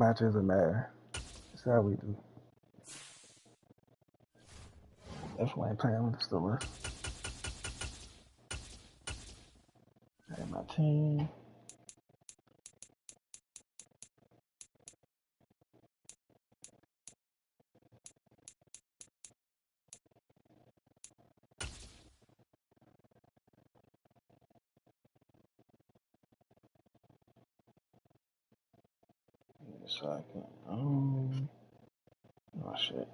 Matches of Madden. That's how we do. That's why I'm playing with the Steelers. And my team. So I can, oh shit.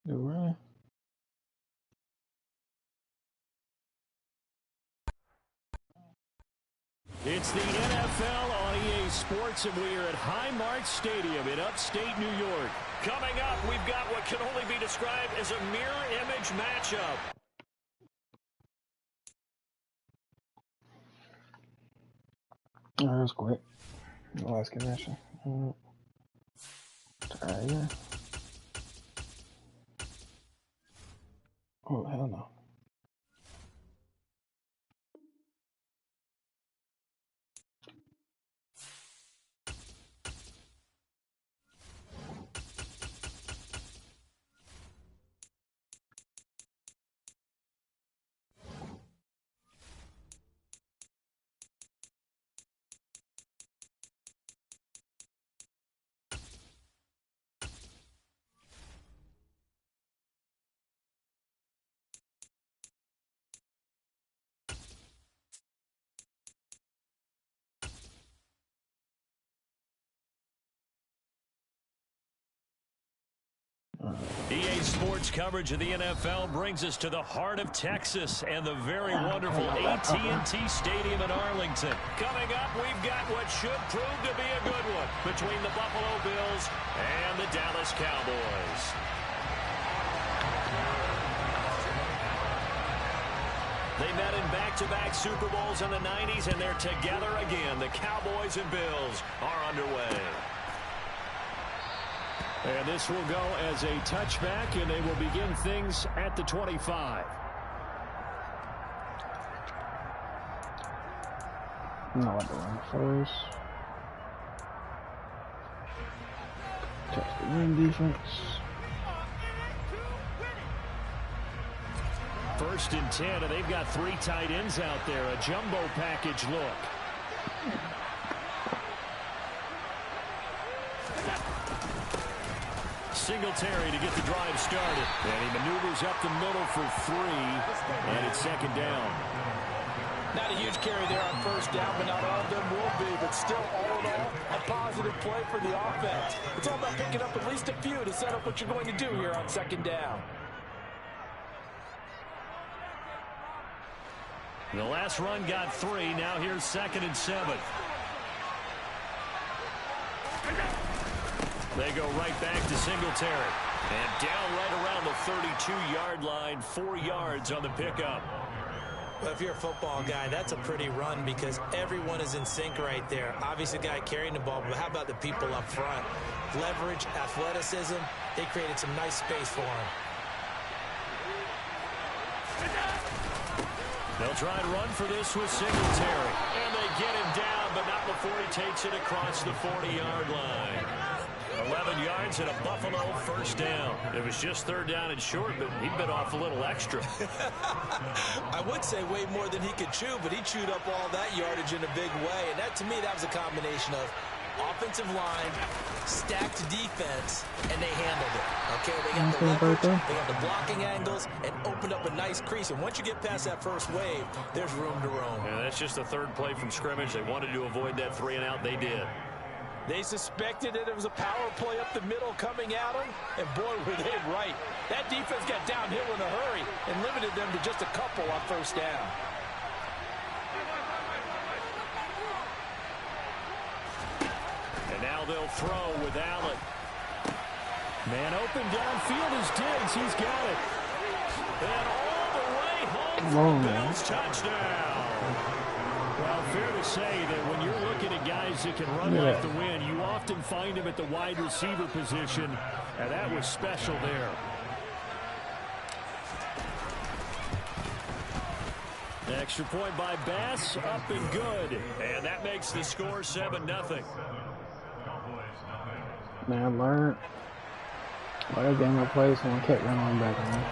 You really? It's the NFL on EA Sports, and we are at Highmark Stadium in upstate New York. Coming up, we've got what can only be described as a mirror image matchup. Oh, that's quick. No last connection. Yeah. Oh, hell no. EA Sports coverage of the NFL brings us to the heart of Texas and the very wonderful AT&T Stadium in Arlington. Coming up, we've got what should prove to be a good one between the Buffalo Bills and the Dallas Cowboys. They met in back-to-back Super Bowls in the 90s, and they're together again. The Cowboys and Bills are underway. And this will go as a touchback, and they will begin things at the 25. No, I run first. Catch the run defense. First and 10, and they've got three tight ends out there. A jumbo package look. Singletary to get the drive started. And he maneuvers up the middle for 3. And it's second down. Not a huge carry there on first down, but not all of them will be. But still, all in all, a positive play for the offense. It's all about picking up at least a few to set up what you're going to do here on second down. The last run got 3. Now here's second and 7. They go right back to Singletary. And down right around the 32-yard line, 4 yards on the pickup. Well, if you're a football guy, that's a pretty run because everyone is in sync right there. Obviously, the guy carrying the ball, but how about the people up front? Leverage, athleticism, they created some nice space for him. They'll try and run for this with Singletary. And they get him down, but not before he takes it across the 40-yard line. 11 yards and a Buffalo first down. It was just third down and short, but he bit off a little extra. I would say way more than he could chew, but he chewed up all that yardage in a big way. And that, to me, that was a combination of offensive line, stacked defense, and they handled it. Okay, they got the leverage, they got the blocking angles, and opened up a nice crease. And once you get past that first wave, there's room to roam. Yeah, that's just the third play from scrimmage. They wanted to avoid that 3-and-out. They did. They suspected that it was a power play up the middle coming at them, and boy, were they right. That defense got downhill in a hurry and limited them to just a couple on first down. And now they'll throw with Allen. Man open downfield is Diggs. He's got it. And all the way home for Bills touchdown. Well, fair to say that when you're looking at guys that can run like the wind, you often find them at the wide receiver position, and that was special there. The extra point by Bass, up and good. And that makes the score 7-0. Man, learn. Well, that game I played, someone kept running back on me.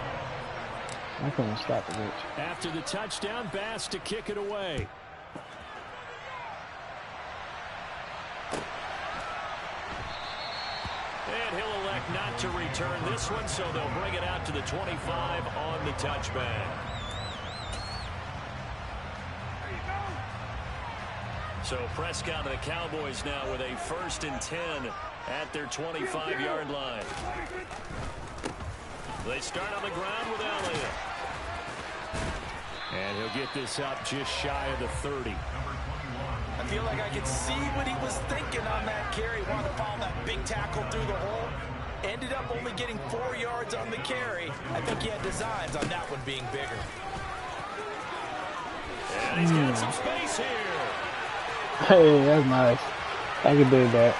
I couldn't stop the bitch. After the touchdown, Bass to kick it away. And he'll elect not to return this one, so they'll bring it out to the 25 on the touchback. So Prescott and the Cowboys now with a 1st and 10 at their 25-yard line. They start on the ground with Elliott. And he'll get this up just shy of the 30. I feel like I could see what he was thinking on that carry. Wanted to follow that big tackle through the hole. Ended up only getting 4 yards on the carry. I think he had designs on that one being bigger. And he's got some space here. Hey, that's nice. I can do that.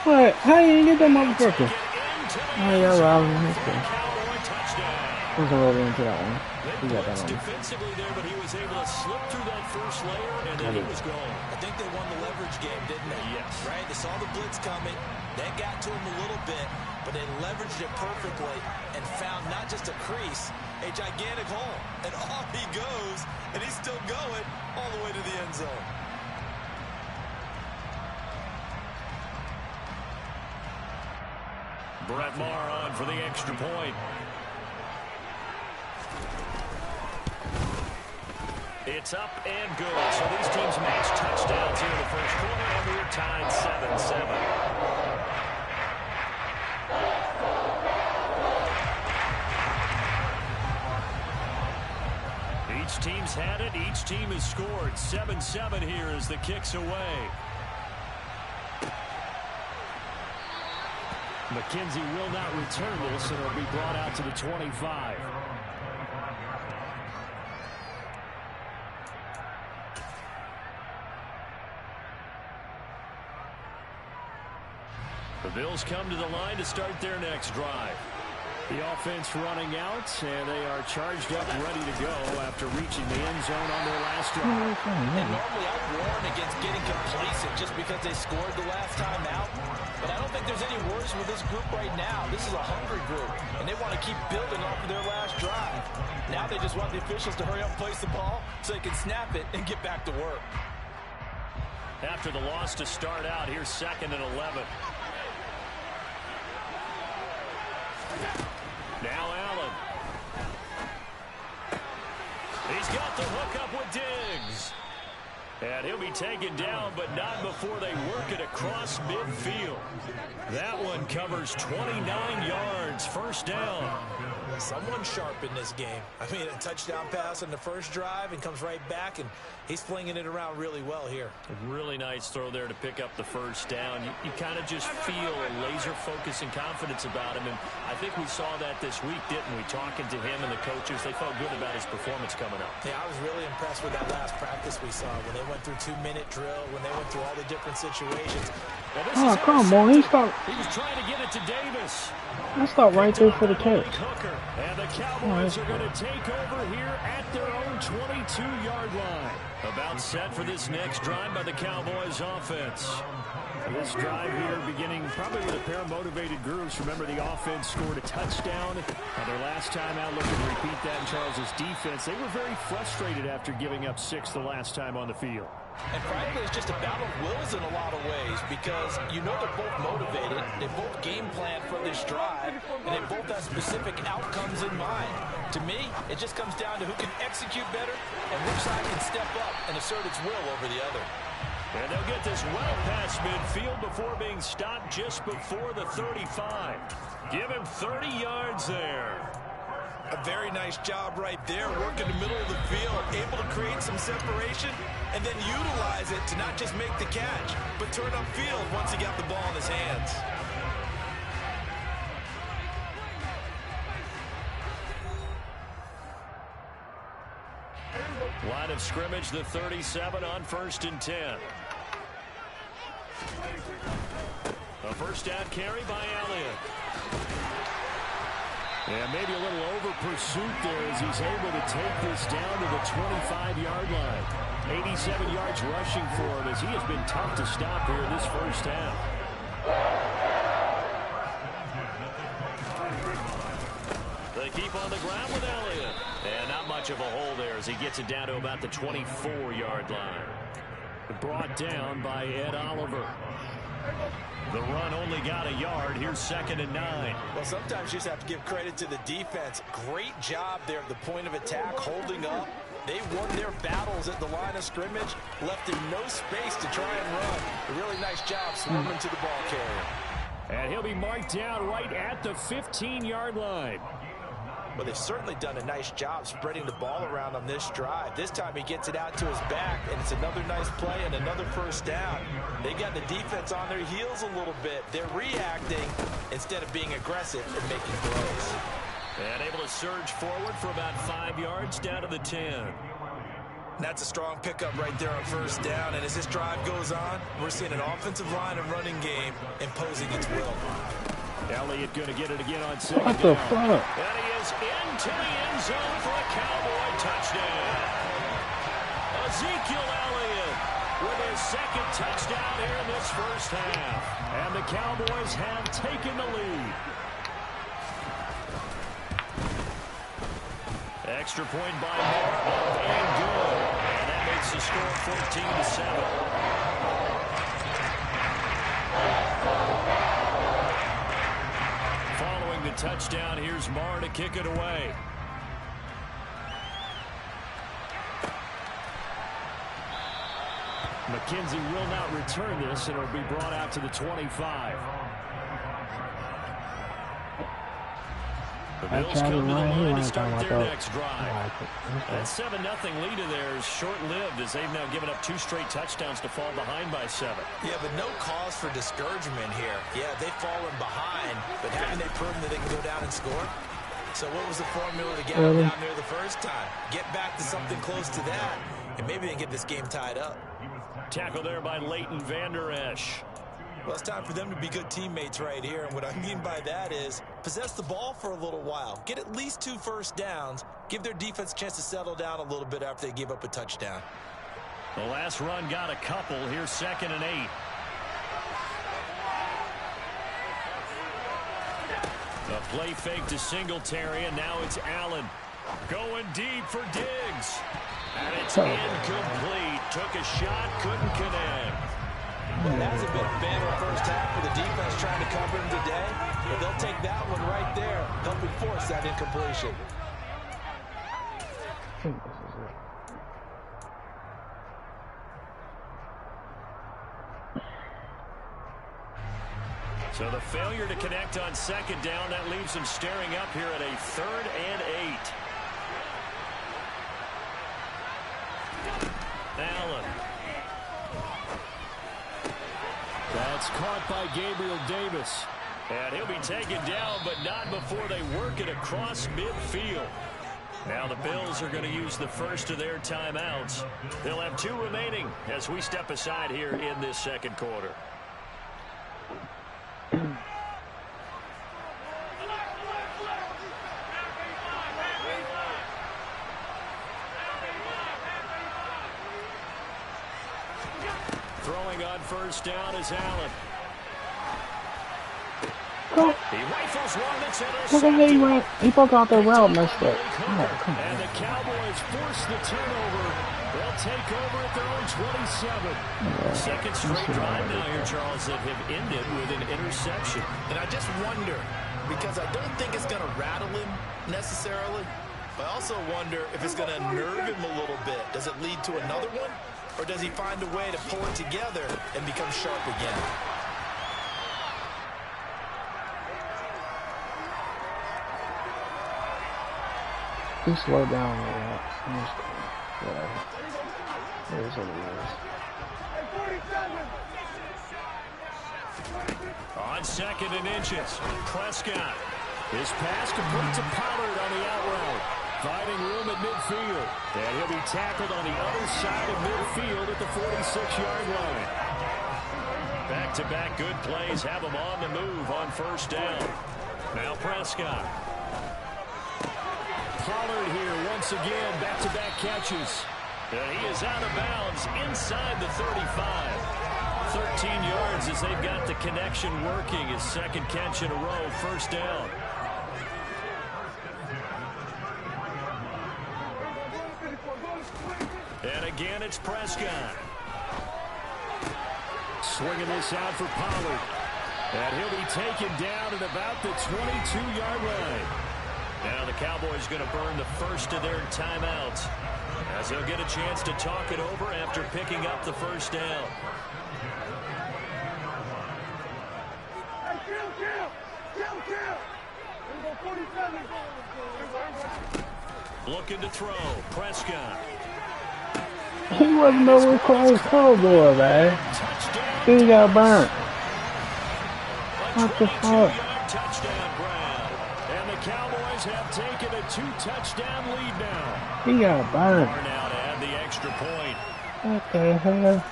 What? How you didn't get that motherfucker? Oh, you're robbing me. Wasn't really into that one. He got that one. Defensively there, but he was able to slip through that first layer, and then he was gone. I think they won the leverage game, didn't they? Yes. Right? They saw the blitz coming. That got to him a little bit, but they leveraged it perfectly and found not just a crease, a gigantic hole. And off he goes, and he's still going all the way to the end zone. Brett Maher on for the extra point. It's up and good. So these teams match touchdowns here in the first quarter, and we're tied 7-7. Each team's had it. Each team has scored. 7-7 here as the kick's away. McKenzie will not return this, and it'll be brought out to the 25. The Bills come to the line to start their next drive. The offense running out, and they are charged up and ready to go after reaching the end zone on their last drive. And normally I warn against getting complacent just because they scored the last time out. But I don't think there's any worries with this group right now. This is a hungry group, and they want to keep building off of their last drive. Now they just want the officials to hurry up and place the ball so they can snap it and get back to work. After the loss to start out, here's 2nd and 11. Now Allen. He's got the hook up with Diggs. And he'll be taken down, but not before they work it across midfield. That one covers 29 yards. First down. Someone sharp in this game. I mean, a touchdown pass on the first drive and comes right back, and he's flinging it around really well here. A really nice throw there to pick up the first down. You kind of just feel a laser focus and confidence about him, and I think we saw that this week, didn't we? Talking to him and the coaches, they felt good about his performance coming up. Yeah, I was really impressed with that last practice we saw when they went through 2-minute drill, when they went through all the different situations. Oh, come on. He stopped. He was trying to get it to Davis. I stopped right there for the catch. And the Cowboys are going to take over here at their own 22-yard line. About set for this next drive by the Cowboys offense. This drive here beginning probably with a pair of motivated groups. Remember, the offense scored a touchdown on their last time out. Looking to repeat that in Charles's defense. They were very frustrated after giving up 6 the last time on the field. And frankly, it's just a battle of wills in a lot of ways because you know they're both motivated, they both game plan for this drive, and they both have specific outcomes in mind. To me, it just comes down to who can execute better and which side can step up and assert its will over the other. And they'll get this well past midfield before being stopped just before the 35. Give him 30 yards there. A very nice job right there, working the middle of the field, able to create some separation and then utilize it to not just make the catch, but turn upfield once he got the ball in his hands. Line of scrimmage, the 37 on 1st and 10. A first down carry by Elliott. And maybe a little over pursuit there as he's able to take this down to the 25-yard line. 87 yards rushing for him as he has been tough to stop here in this first half. They keep on the ground with Elliott. And not much of a hole there as he gets it down to about the 24-yard line. Brought down by Ed Oliver. The run only got a yard. Here's 2nd and 9. Well, sometimes you just have to give credit to the defense. Great job there at the point of attack, holding up. They won their battles at the line of scrimmage, left him no space to try and run. A really nice job swarming to the ball carrier. And he'll be marked down right at the 15-yard line. Well, they've certainly done a nice job spreading the ball around on this drive. This time he gets it out to his back, and it's another nice play and another first down. They got the defense on their heels a little bit. They're reacting instead of being aggressive and making throws. And able to surge forward for about 5 yards down to the 10. That's a strong pickup right there on first down. And as this drive goes on, we're seeing an offensive line and running game imposing its will. Elliott going to get it again on 2nd What the down. fuck? And he is into the end zone for a Cowboy touchdown. Ezekiel Elliott with his 2nd touchdown here in this first half. And the Cowboys have taken the lead. Extra point by Moore, and good. And that makes the score 14-7. Following the touchdown, here's Marr to kick it away. McKenzie will not return this, and it'll be brought out to the 25. The Bills come to the line to start their next drive. That 7-0 lead of theirs short-lived as they've now given up 2 straight touchdowns to fall behind by 7. Yeah, but no cause for discouragement here. Yeah, they've fallen behind, but haven't they proven that they can go down and score? So what was the formula to get them down there the first time? Get back to something close to that, and maybe they can get this game tied up. Tackle there by Leighton Vander Esch. Well, it's time for them to be good teammates right here, and what I mean by that is possess the ball for a little while, get at least 2 first downs, give their defense a chance to settle down a little bit after they give up a touchdown. The last run got a couple. Here's 2nd and 8. A play fake to Singletary, and now it's Allen going deep for Diggs. And it's incomplete. Took a shot, couldn't connect. Well, it hasn't been a bad first half for the defense trying to cover him today, but they'll take that one right there, helping force that incompletion. So the failure to connect on 2nd down, that leaves them staring up here at a 3rd and 8. Allen. That's caught by Gabriel Davis. And he'll be taken down, but not before they work it across midfield. Now the Bills are going to use the first of their timeouts. They'll have 2 remaining as we step aside here in this 2nd quarter. Throwing on first down is Allen. Go. He rifles one that's Look at intercepted. he broke out the route messed up. Oh, Come on. and the Cowboys force the turnover. They'll take over at their own 27. Second straight drive now here, Charles, that have ended with an interception. And I just wonder, because I don't think it's going to rattle him necessarily, but I also wonder if it's going to nerve him a little bit. Does it lead to another one? Or does he find a way to pull it together and become sharp again? He slowed down a lot. Whatever. It is what it is. On second and inches, Prescott. His pass complete to Pollard on the out route. Finding room at midfield. And he'll be tackled on the other side of midfield at the 46-yard line. Back-to-back good plays have him on the move on first down. Now Prescott. Pollard here once again, back-to-back catches. And he is out of bounds inside the 35. 13 yards as they've got the connection working. His second catch in a row, first down. And again, it's Prescott. Swinging this out for Pollard. And he'll be taken down at about the 22-yard line. Now the Cowboys going to burn the first of their timeouts as they'll get a chance to talk it over after picking up the first down. Looking to throw. Prescott. He wasn't nowhere close to the door, man. He got burnt. What the fuck? Touchdown ground. And the Cowboys have taken a 2-touchdown lead now. He got burnt. Now to add the extra point. What the hell?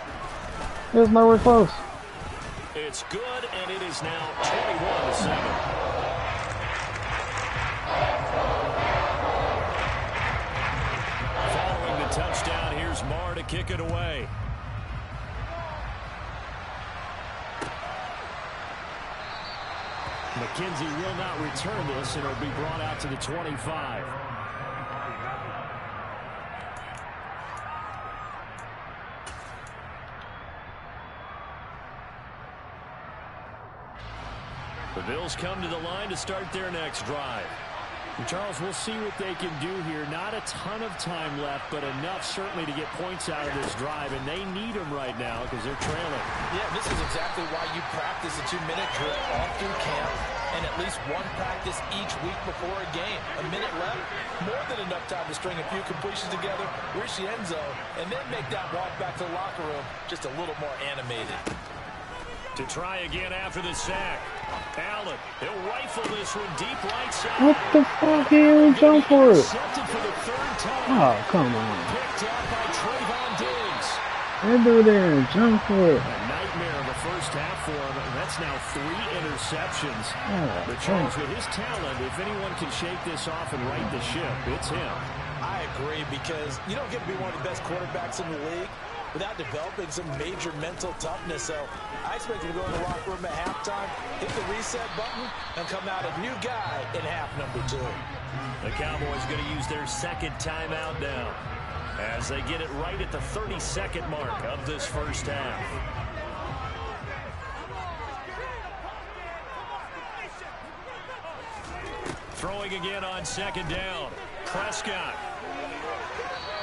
He was nowhere close. It's good, and it is now 21-7. Following the touchdown, here's Marr to kick it away. McKenzie will not return this, and it'll be brought out to the 25. The Bills come to the line to start their next drive. And Charles, we'll see what they can do here. Not a ton of time left, but enough certainly to get points out of this drive, and they need them right now because they're trailing. Yeah, this is exactly why you practice a 2-minute drill all through camp and at least one practice each week before a game. A minute left, more than enough time to string a few completions together, reach the end zone, and then make that walk back to the locker room just a little more animated. To try again after the sack. Allen, he'll rifle this one deep right side. What the fuck? He didn't jump for it. Intercepted for the third time. Oh, come on. Picked up by Trayvon Diggs. That dude didn't jump for it. A nightmare of a first half for him. That's now 3 interceptions. Oh, But Charles, with his talent, if anyone can shake this off and right the ship, it's him. I agree, because you don't get to be one of the best quarterbacks in the league without developing some major mental toughness. So I expect him to go in the locker room at halftime, hit the reset button, and come out a new guy in half number 2. The Cowboys going to use their second timeout now as they get it right at the 32nd mark of this first half. Throwing again on second down. Prescott.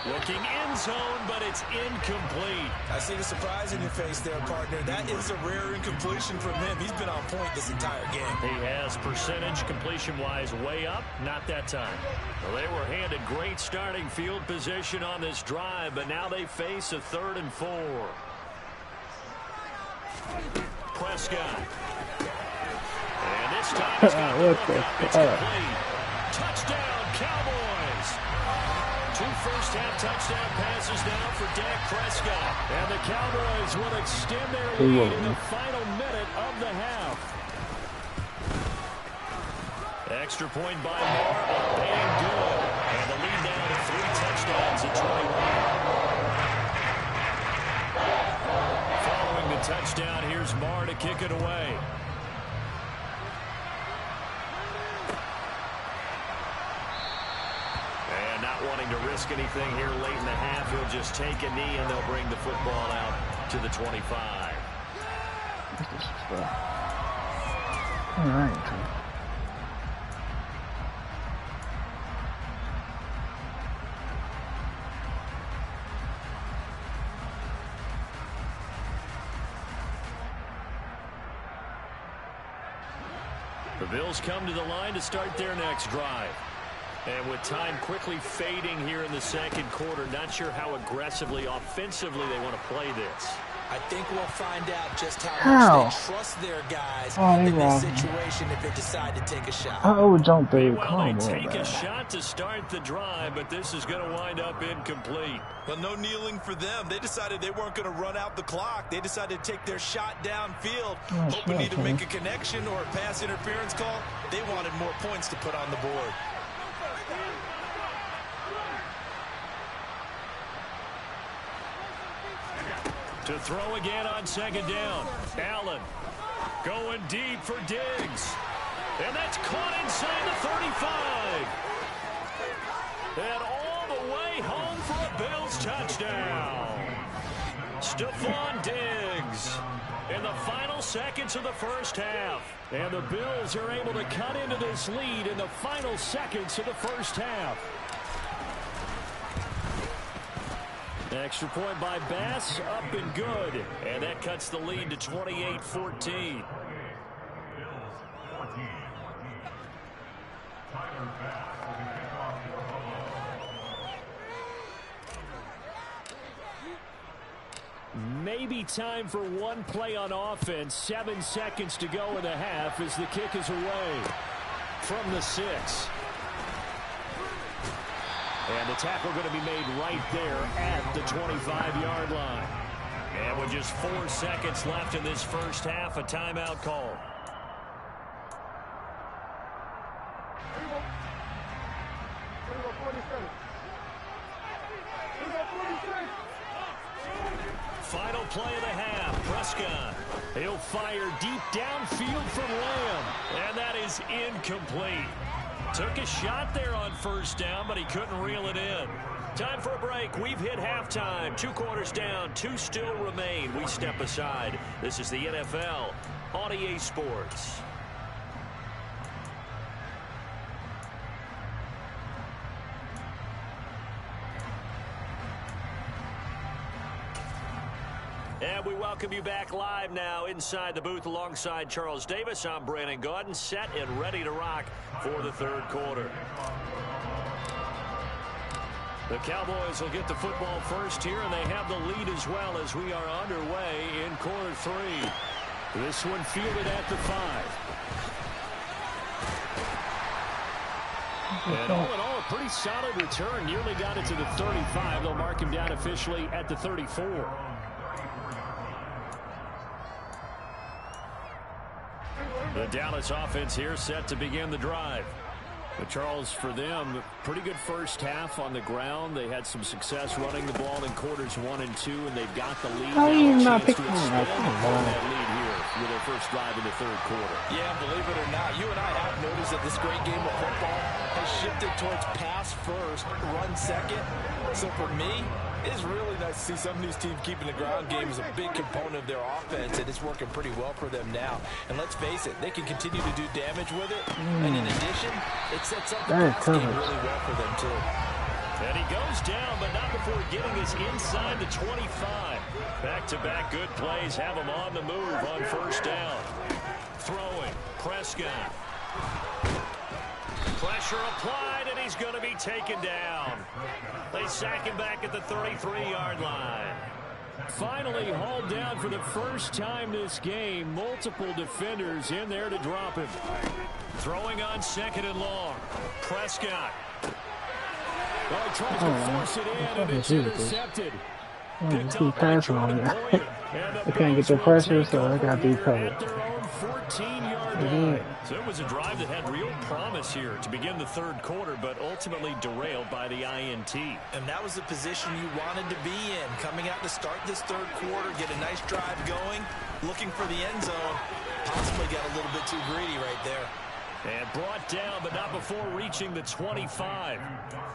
Looking end zone, but it's incomplete. I see the surprise in your face there, partner. That is a rare incompletion from him. He's been on point this entire game. He has percentage completion-wise way up. Not that time. Well, they were handed great starting field position on this drive, but now they face a 3rd and 4. Prescott. And this time it's got the it's complete. Touchdown, Cowboys. 2 first-half touchdown passes now for Dak Prescott. And the Cowboys will extend their lead in the final minute of the half. Extra point by Marr, up and good. And the lead now to 3 touchdowns at 21. Following the touchdown, here's Marr to kick it away. wanting to risk anything here late in the half. He'll just take a knee, and they'll bring the football out to the 25. All right. The Bills come to the line to start their next drive. And with time quickly fading here in the second quarter, not sure how aggressively, offensively they want to play this. I think we'll find out just how much they trust their guys in this situation if they decide to take a shot. Oh, jump through. Well, they take a shot to start the drive, but this is going to wind up incomplete. Well, no kneeling for them. They decided they weren't going to run out the clock. They decided to take their shot downfield, hoping to either make a connection or a pass interference call. They wanted more points to put on the board. To throw again on second down. Allen going deep for Diggs. And that's caught inside the 35. And all the way home for a Bills touchdown. Stephon Diggs in the final seconds of the first half. And the Bills are able to cut into this lead in the final seconds of the first half. Extra point by Bass, up and good. And that cuts the lead to 28-14. Maybe time for one play on offense. 7 seconds to go in the half as the kick is away from the 6. And the tackle going to be made right there at the 25-yard line. And with just 4 seconds left in this first half, a timeout call. Final play of the half. Prescott. He'll fire deep downfield from Lamb. And that is incomplete. Took a shot there on first down, but he couldn't reel it in. Time for a break. We've hit halftime. 2 quarters down. 2 still remain. We step aside. This is the NFL on EA Sports. And we welcome you back live now inside the booth alongside Charles Davis. I'm Brandon Gaudin, set and ready to rock for the third quarter. The Cowboys will get the football first here, and they have the lead as well as we are underway in quarter 3. This one fielded at the 5. And all in all, a pretty solid return. Nearly got it to the 35. They'll mark him down officially at the 34. The Dallas offense here set to begin the drive. But Charles, for them, pretty good first half on the ground. They had some success running the ball in quarters 1 and 2, and they've got the lead. How are you not picking that lead here with their first drive in the third quarter? Yeah, believe it or not, you and I have noticed that this great game of football has shifted towards pass first, run second. So for me, it's really nice to see some of these teams keeping the ground game as a big component of their offense, and it's working pretty well for them now. And let's face it, they can continue to do damage with it. And in addition, it sets up the pass game really well for them, too. And he goes down, but not before getting us inside the 25. Back-to-back good plays have him on the move on first down. Throwing, Prescott. Pressure applied, and he's going to be taken down. They sack him back at the 33-yard line. Finally hauled down for the first time this game. Multiple defenders in there to drop him. Throwing on second and long. Prescott. Well, he tries to force it in, and it's intercepted. Picked up by Jordan Poyer. I can't get the pressure, so I got to be covered. At their own 14-yard line. So it was a drive that had real promise here to begin the third quarter, but ultimately derailed by the INT. And that was the position you wanted to be in. Coming out to start this third quarter, get a nice drive going, looking for the end zone. Possibly got a little bit too greedy right there. And brought down, but not before before reaching the 25.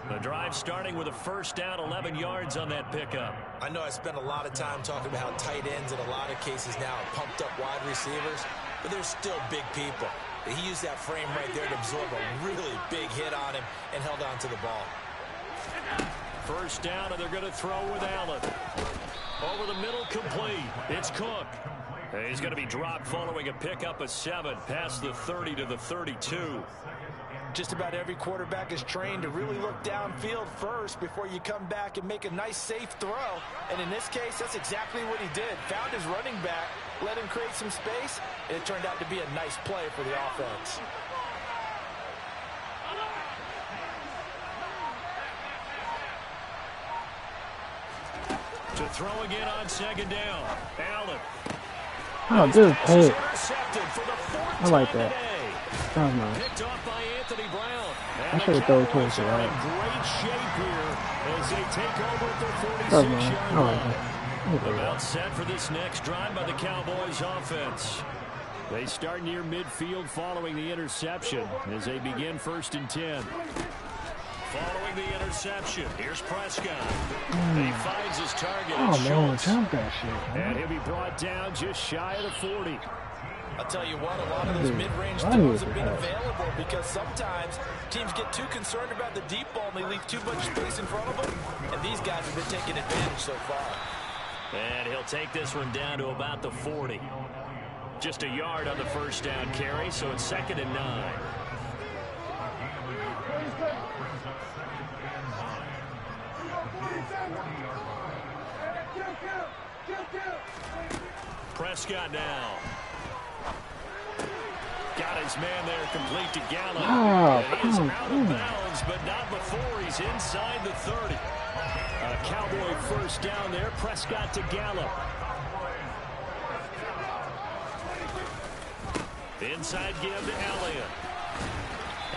The drive starting with a first down, 11 yards on that pickup. I know I spent a lot of time talking about how tight ends in a lot of cases now are pumped up wide receivers, but they're still big people. He used that frame right there to absorb a really big hit on him and held on to the ball. First down, and they're going to throw with Allen. Over the middle, complete. It's Cook. He's going to be dropped following a pickup of 7 past the 30 to the 32. Just about every quarterback is trained to really look downfield first before you come back and make a nice, safe throw. And in this case, that's exactly what he did. Found his running back, let him create some space, and it turned out to be a nice play for the offense. To throw again on second down. Allen. Oh, good hit. I like that. That was nice. Picked off by Anthony Brown. I should have thrown it towards the right. Great shape here as they take over at their That was nice. I like 46-yard that. About set for this next drive by the Cowboys offense. They start near midfield following the interception as they begin 1st and 10. Following the interception, here's Prescott. He finds his target. Oh, man, Schultz. jump that shit, man. And he'll be brought down just shy of the 40. I'll tell you what, a lot of those mid-range throws have been available because sometimes teams get too concerned about the deep ball and they leave too much space in front of them. And these guys have been taking advantage so far. And he'll take this one down to about the 40. Just a yard on the first down carry, so it's 2nd and 9. Prescott now. Got his man there, complete to Gallup. Oh, and he is out of bounds, but not before he's inside the 30. A Cowboy first down there. Prescott to Gallup. Inside give to Elliott.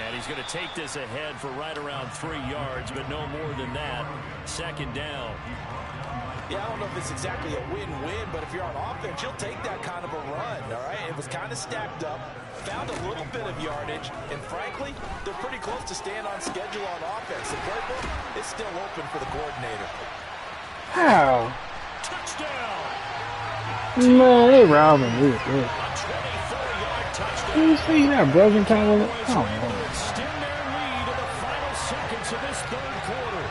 And he's going to take this ahead for right around 3 yards, but no more than that. 2nd down. Yeah, I don't know if it's exactly a win-win, but if you're on offense, you'll take that kind of a run, all right? It was kind of stacked up, found a little bit of yardage, and frankly, they're pretty close to staying on schedule on offense. The playbook is still open for the coordinator. How? Touchdown! Man, they robbing me. A 24-yard touchdown. You see that broken time with it? Oh, man. Extend their lead in the final seconds of this 3rd quarter.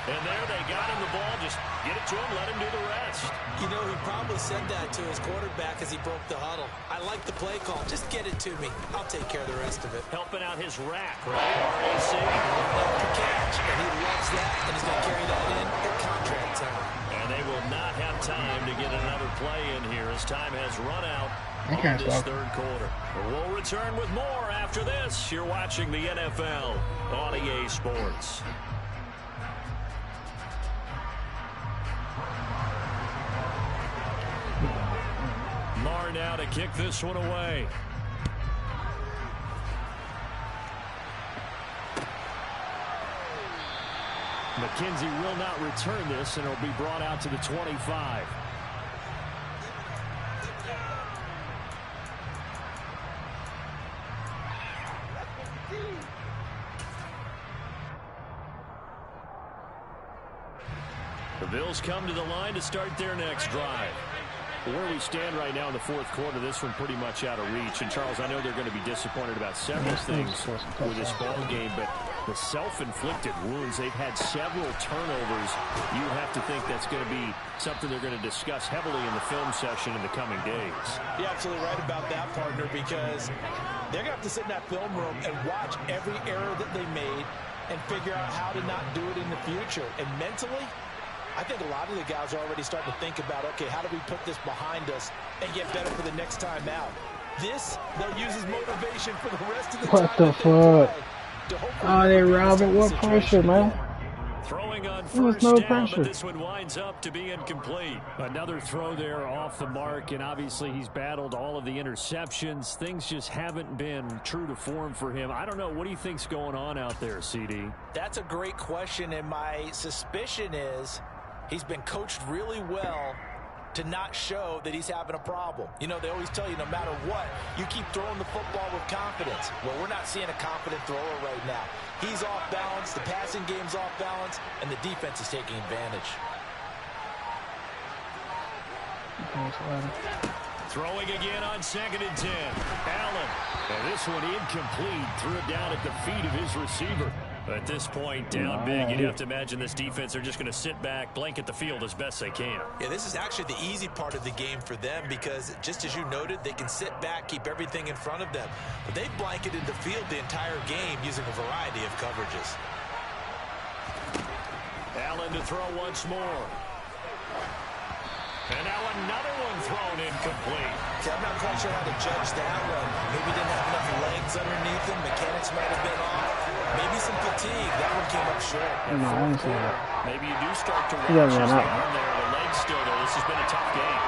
And there they got him the ball. Just get it to him, let him do the rest. You know, he probably said that to his quarterback as he broke the huddle. I like the play call. Just get it to me. I'll take care of the rest of it. Helping out his rack, right? RAC. Love the catch, and he loves that, and he's going to carry that in at contract time. And they will not have time to get another play in here as time has run out on this 3rd quarter. We'll return with more after this. You're watching the NFL on EA Sports. Marr now to kick this one away. McKenzie will not return this, and it'll be brought out to the 25. The Bills come to the line to start their next drive. Where we stand right now in the 4th quarter, this one pretty much out of reach. And, Charles, I know they're going to be disappointed about several things with this ball game, but the self-inflicted wounds, they've had several turnovers. You have to think that's going to be something they're going to discuss heavily in the film session in the coming days. You're absolutely right about that, partner, because they're going to have to sit in that film room and watch every error that they made and figure out how to not do it in the future. And mentally, I think a lot of the guys are already starting to think about, okay, how do we put this behind us and get better for the next time out? This, they'll use as motivation for the rest of the time. What the fuck? Oh, they robbing. What pressure, man? Throwing on There was first no down, pressure. but this one winds up to be incomplete. Another throw there off the mark, and obviously he's battled all of the interceptions. Things just haven't been true to form for him. I don't know. What do you think's going on out there, CD? That's a great question, and my suspicion is he's been coached really well to not show that he's having a problem. You know, they always tell you no matter what, you keep throwing the football with confidence. Well, we're not seeing a confident thrower right now. He's off balance, the passing game's off balance, and the defense is taking advantage. Throwing again on 2nd and 10. Allen. And this one incomplete. Threw it down at the feet of his receiver. At this point, down big, you'd have to imagine this defense are just going to sit back, blanket the field as best they can. Yeah, this is actually the easy part of the game for them because, just as you noted, they can sit back, keep everything in front of them. But they've blanketed the field the entire game using a variety of coverages. Allen to throw once more. And now another one thrown incomplete. See, I'm not quite sure how to judge that one. Maybe didn't have enough legs underneath him. Mechanics might have been off. Maybe some fatigue. That one came up short. No, I didn't see that. Maybe you do start to watch as they run there. The legs still there. This has been a tough game.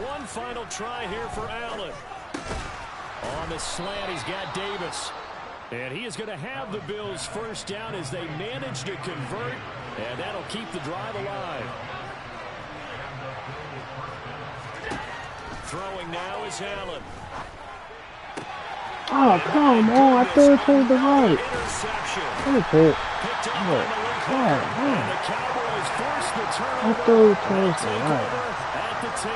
One final try here for Allen. On the slant, he's got Davis. And he is going to have the Bills first down as they manage to convert. And that'll keep the drive alive. Throwing now is Allen. Oh, come on. I threw it to the right. Interception. That's it. Picked up by Malik God, Hooker. man. And the Cowboys force the I turnover. threw it to They the take right. over at the 10.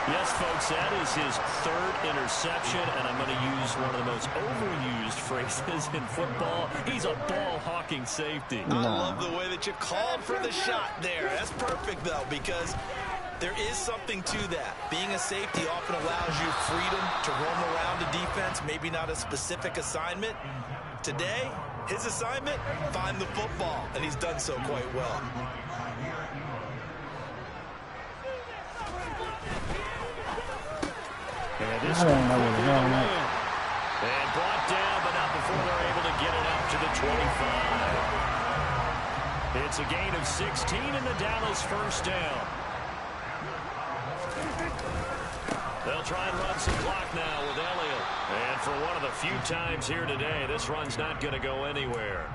Yes, folks, that is his 3rd interception, and I'm going to use one of the most overused phrases in football. He's a ball-hawking safety. I love the way that you called for the shot there. That's perfect, though, because there is something to that. Being a safety often allows you freedom to roam around a defense, maybe not a specific assignment. Today, his assignment, find the football, and he's done so quite well. And this I don't know one where to go now. and brought down, but not before they're able to get it up to the 25. It's a gain of 16 in the Dallas first down. They'll try and run some clock now with Elliott. And for one of the few times here today, this run's not going to go anywhere.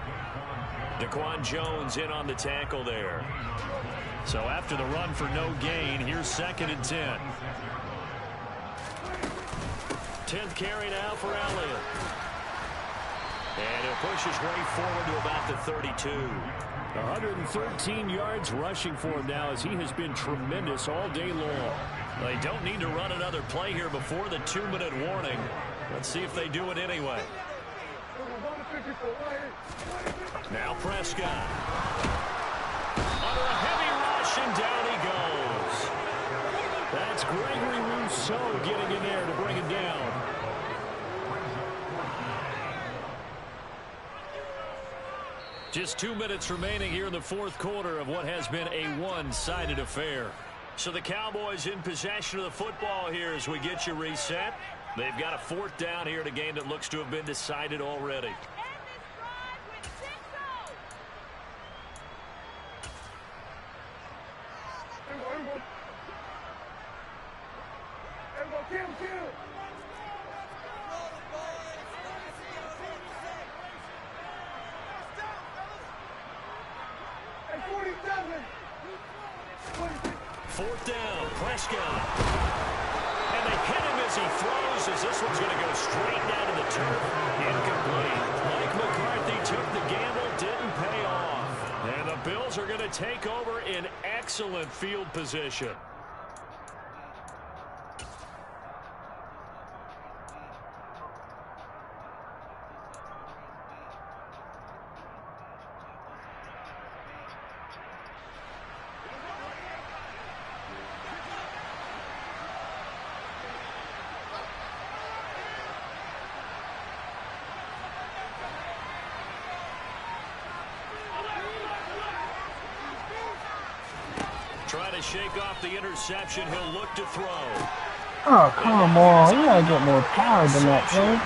Daquan Jones in on the tackle there. So after the run for no gain, here's 2nd and 10. 10th carry now for Elliott. And he'll push his way forward to about the 32. 113 yards rushing for him now as he has been tremendous all day long. They don't need to run another play here before the 2-minute warning. Let's see if they do it anyway. Now Prescott. Under a heavy rush, and down he goes. That's Gregory Rousseau getting in there to bring it down. Just 2 minutes remaining here in the 4th quarter of what has been a one-sided affair. So the Cowboys in possession of the football here as we get you reset. They've got a 4th down here in a game that looks to have been decided already. Fourth down, Prescott. And they hit him as he throws, as this one's going to go straight down to the turf. Incomplete. Mike McCarthy took the gamble, didn't pay off. And the Bills are going to take over in excellent field position. Trying to shake off the interception. He'll look to throw. Oh, come on. You gotta get more power than that, man.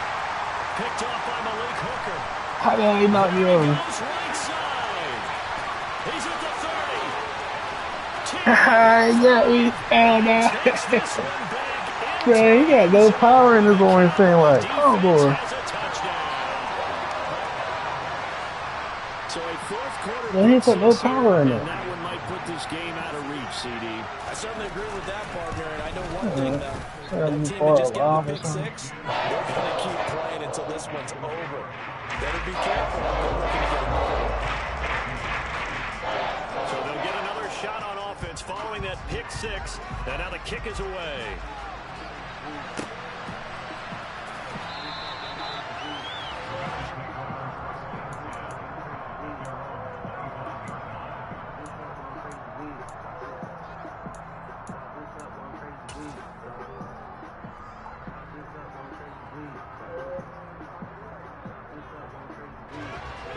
Picked off by Malik Hooker. How the hell he not you? Goes right side. He's at the 30. Yeah, we found out. Takes this one back Man, he got no power in his orange thing. Like, oh boy. So a fourth quarter. Man, he put no power in it. And that one might put this game out of reach, CD. I certainly agree with that, partner. And I know one thing, though. Yeah, That team that just got the pick six, they're going to keep playing until this one's over. Better be careful. They're looking to get another one. So they'll get another shot on offense following that pick six. And now the kick is away.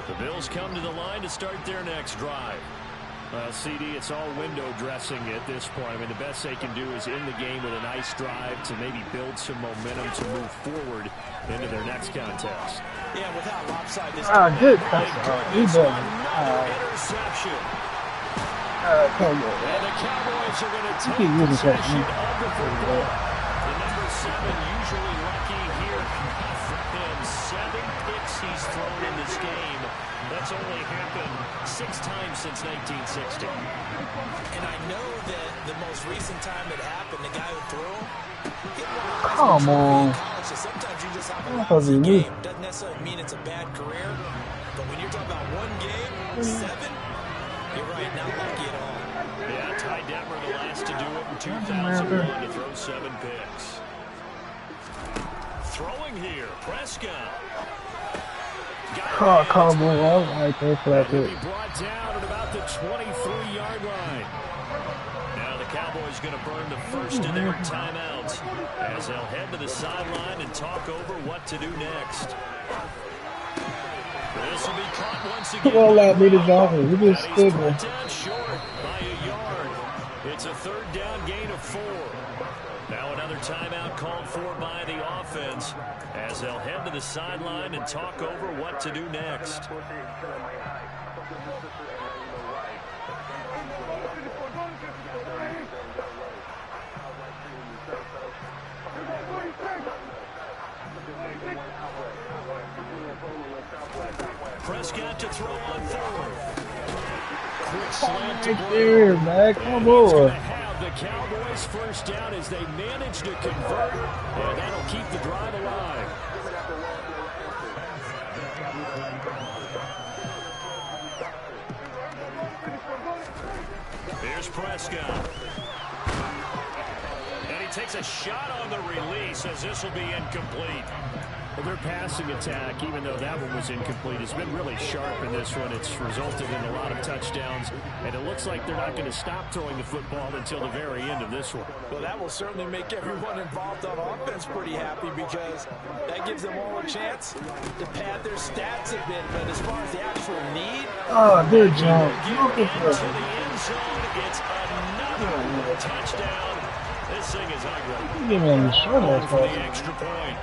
The Bills come to the line to start their next drive. Well, CD, it's all window dressing at this point. I mean, the best they can do is end the game with a nice drive to maybe build some momentum to move forward into their next contest. Yeah, with how lopsided this Good pass. He does. Interception. Come on. And the Cowboys are going to take Keep using that. possession of the football. The number 7 usually lucky here. And 7 picks he's thrown in this game. That's only happened 6 times since 1960. And I know that the most recent time it happened, the guy who threw him, Come on. so sometimes you just have a That was lousy unique. game. Doesn't necessarily mean it's a bad career, but when you're talking about one game, 7, you're right, not lucky at all. Yeah, Ty Detmer the last to do it in 2001 to throw 7 picks. Throwing here, Prescott. Oh, come on. I was right there for that He'll too. be brought down at about the 23-yard line. Now the Cowboys going to burn the first of their timeouts as they'll head to the sideline and talk over what to do next. This will be caught once again. Well, that beat his offense. He just stood there. Brought down short by a yard. It's a 3rd down gain of 4. Now another timeout called for by the offense as they'll head to the sideline and talk over what to do next. Prescott to throw on 4th. Quick slant to Right there, man. Come on. the Cowboys first down as they manage to convert, and that'll keep the drive alive. Here's Prescott. And he takes a shot on the release as this will be incomplete. Well, their passing attack, even though that one was incomplete, has been really sharp in this one. It's resulted in a lot of touchdowns, and it looks like they're not going to stop throwing the football until the very end of this one. Well, that will certainly make everyone involved on offense pretty happy because that gives them all a chance to pad their stats a bit. But as far as the actual need, oh, good job. Into the end zone, it's another touchdown. This thing is ugly. Give me a short ass For the ball. extra point.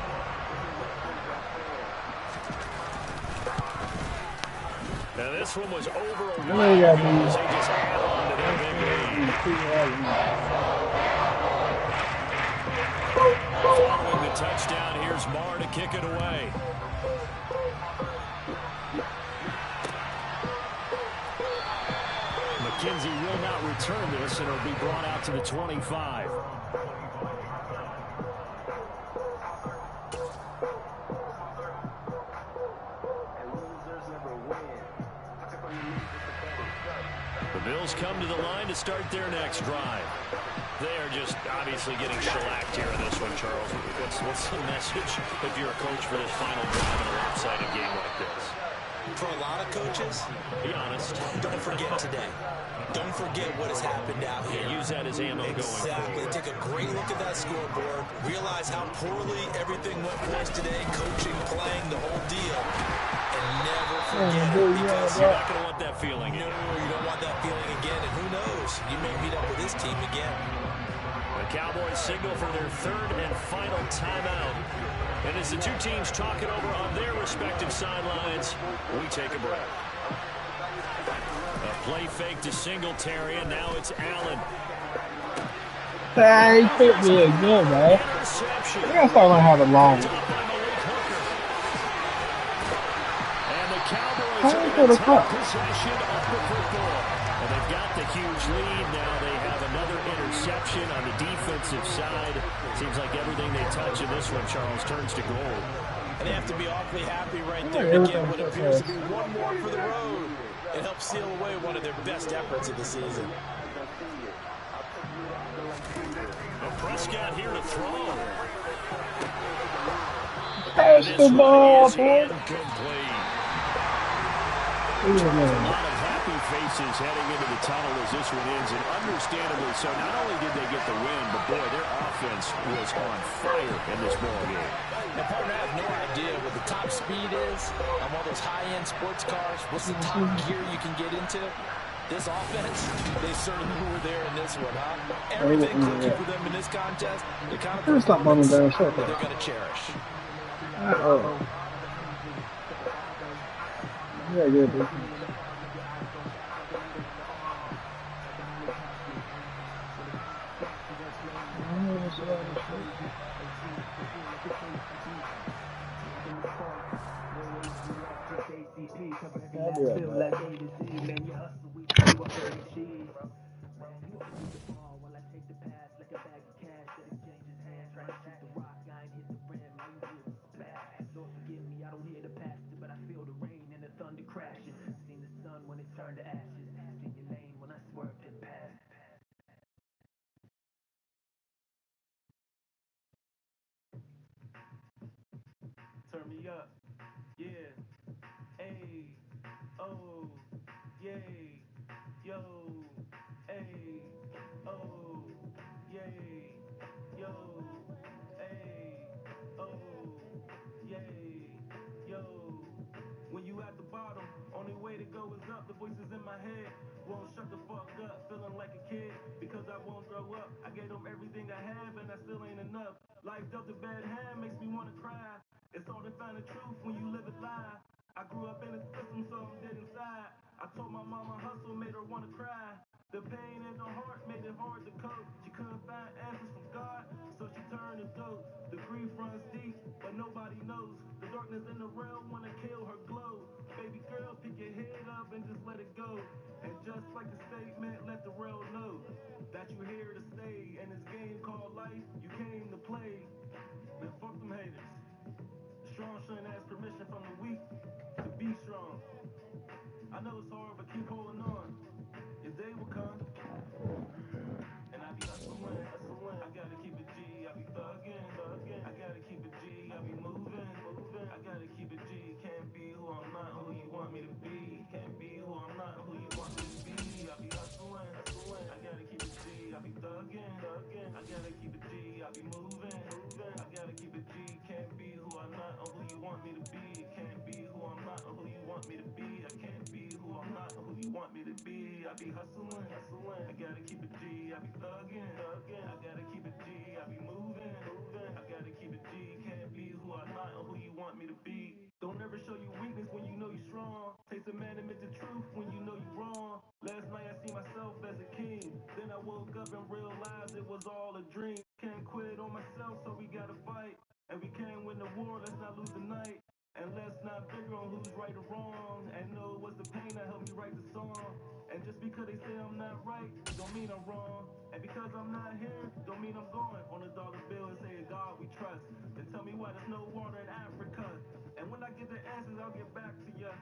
Now this one was over a You know you gotta while be- as they just add on to their big lead. Following the touchdown, here's Marr to kick it away. McKenzie will not return this, and it'll be brought out to the 25. The Bills come to the line to start their next drive. They are just obviously getting shellacked here in this one, Charles. What's the message if you're a coach for this final drive in a lopsided game like this? For a lot of coaches, Be honest. don't forget today. Don't forget what has happened out here. Use that as ammo going Exactly. forward. Take a great look at that scoreboard. Realize how poorly everything went for us today. Coaching, playing, the whole deal. And never forget it because You're not going to want that feeling. no, you don't want that feeling again. And who knows? You may meet up with this team again. The Cowboys signal for their third and final timeout. And as the two teams talk it over on their respective sidelines, we take a break. A play fake to Singletary, and now it's Allen. He picked me again, man. Interception. You gotta start learning how to long. And the Cowboys How are you going put to a take cut? possession of the football. And they've got the huge lead. Now they have another interception on the defensive side. Seems like everything they touch in this one, Charles, turns to gold. And they have to be awfully happy right there to get what appears to be one more for the road. It helps seal away one of their best efforts of the season. Prescott here to throw. Pass the ball, boy. A lot of happy faces heading into the tunnel as this one ends, and understandably so. Not only did they get the win, but boy, their offense was on fire in this ball game. And partner, I have no idea what the top speed is on one of those high-end sports cars. What's the top gear you can get into? This offense, they certainly were there in this one, huh? Everything clicking for them in this contest, the kind of performance that they're going to cherish. Yeah, good. Turn me up, yeah, ayy, oh, yay, yo, ayy, oh, yay, yo, ayy, oh, yay, yo. When you at the bottom, only way to go is up. The voices in my head won't shut the fuck up. Feeling like a kid because I won't grow up. I gave them everything I have and I still ain't enough. Life dealt a bad hand, makes me wanna cry. It's hard to find the truth when you live it live. I grew up in a system, so I'm dead inside. I told my mama hustle made her wanna cry. The pain in her heart made it hard to cope. She couldn't find answers from God, so she turned to dope. The grief runs deep, but nobody knows. The darkness in the realm wanna kill her glow. Baby girl, pick your head up and just let it go. And just like the statement, let the world know that you're here to stay. In this game called life, you came to play. Man, fuck them haters. Strong shouldn't ask permission from the weak to be strong. I know it's hard, but keep holding on. Your day will come. And I be hustling. I gotta keep it G. I be thugging. I gotta keep it G. I be moving. I gotta keep it G. Can't be who I'm not, who you want me to be. Can't be who I'm not, who you want me to be. I be hustling. I gotta keep it G. I be thugging. I gotta keep it G. I be moving. I gotta keep it G. Can't be who I'm not or who you want me to be. Can't be who I'm not or who you want me to be. I can't be who I'm not or who you want me to be. I be hustling. I gotta keep it G. I be thugging. I gotta keep it G. I be moving. I gotta keep it G. Can't be who I'm not or who you want me to be. Don't ever show your weakness when you know you're strong. Taste a man admit the truth when you know you're wrong. Last night I see myself as a king. Then I woke up and realized it was all a dream. Can't quit on myself, so we gotta fight. And we can't win the war, let's not lose the night. And let's not figure on who's right or wrong. And know what's the pain that helped me write the song. And just because they say I'm not right, don't mean I'm wrong. And because I'm not here, don't mean I'm gone. On a dollar bill and say, God we trust. Then tell me why there's no water in Africa. And when I get the answers, I'll get back to ya.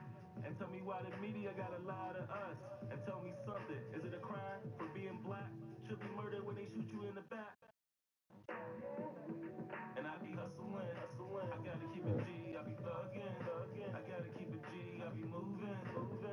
And tell me why the media gotta lie to us. And tell me something, is it a crime for being black? Should be murdered when they shoot you in the back. And I be hustling. I gotta keep it G. I be thugging. I gotta keep it G. I be moving.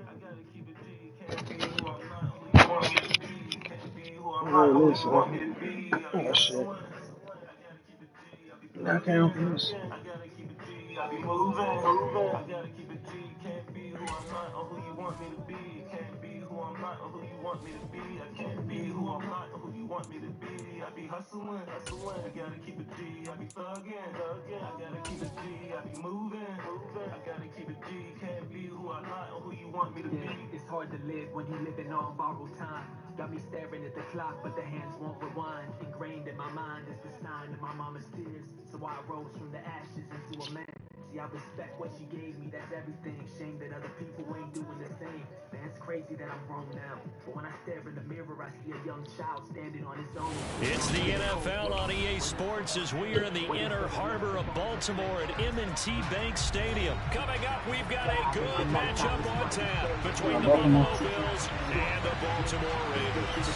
I gotta keep it G. Can't be who I'm not, who you want me to be. Can't be who I'm not, who you want me to be. I be hustling. I gotta keep it G. I be thugging. I gotta keep it G. I be moving. I gotta keep it G. Can't be who I'm not or who you want me to be. Can't be who I'm not or who you want want me to be. I can't be who I'm not or who you want me to be. I be hustling. I gotta keep it G. I be thugging. I gotta keep it G. I be moving. I gotta keep it G. Can't be who I'm not or who you want me to be. It's hard to live when you living on borrowed time. Got me staring at the clock, but the hands won't rewind. Ingrained in my mind is the sign of my mama's tears. So I rose from the ashes into a man. See, I respect what she gave me, that's everything. Shame that other people ain't doing the same. Man, it's crazy that I'm grown now. But when I stare in the mirror, I see a young child standing on his own. It's the NFL on EA Sports as we are in the inner harbor of Baltimore at M&T Bank Stadium. Coming up, we've got a good matchup on tap between the Buffalo Bills and the Baltimore Ravens.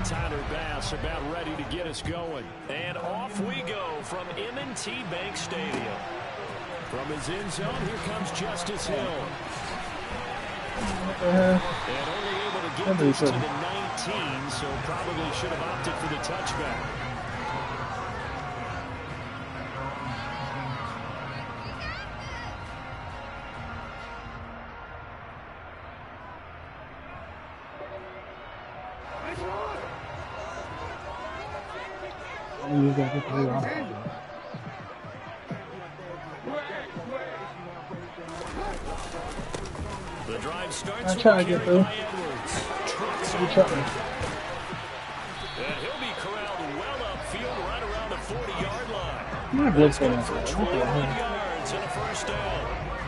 Tyler Bass about ready to get us going. And off we go from M&T Bank Stadium. From his end zone, here comes Justice Hill. And only able to get this to the 19, so probably should have opted for the touchback. The drive starts with a carry by Edwards. And he'll be corralled well upfield right around the 40-yard line. That's good for 21 yards and a first down.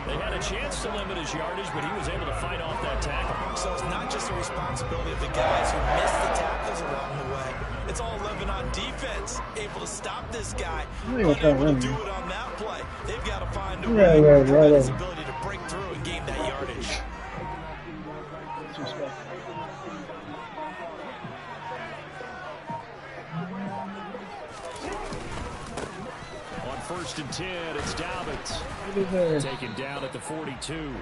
They had a chance to limit his yardage, but he was able to fight off that tackle. So it's not just the responsibility of the guys who missed the tackles along the way. It's all living on defense, able to stop this guy, unable to do it on that play. They've got to find a way to prevent his ability to break through and gain that yardage. On 1st and 10, it's Dobbins. Taken down at the 42.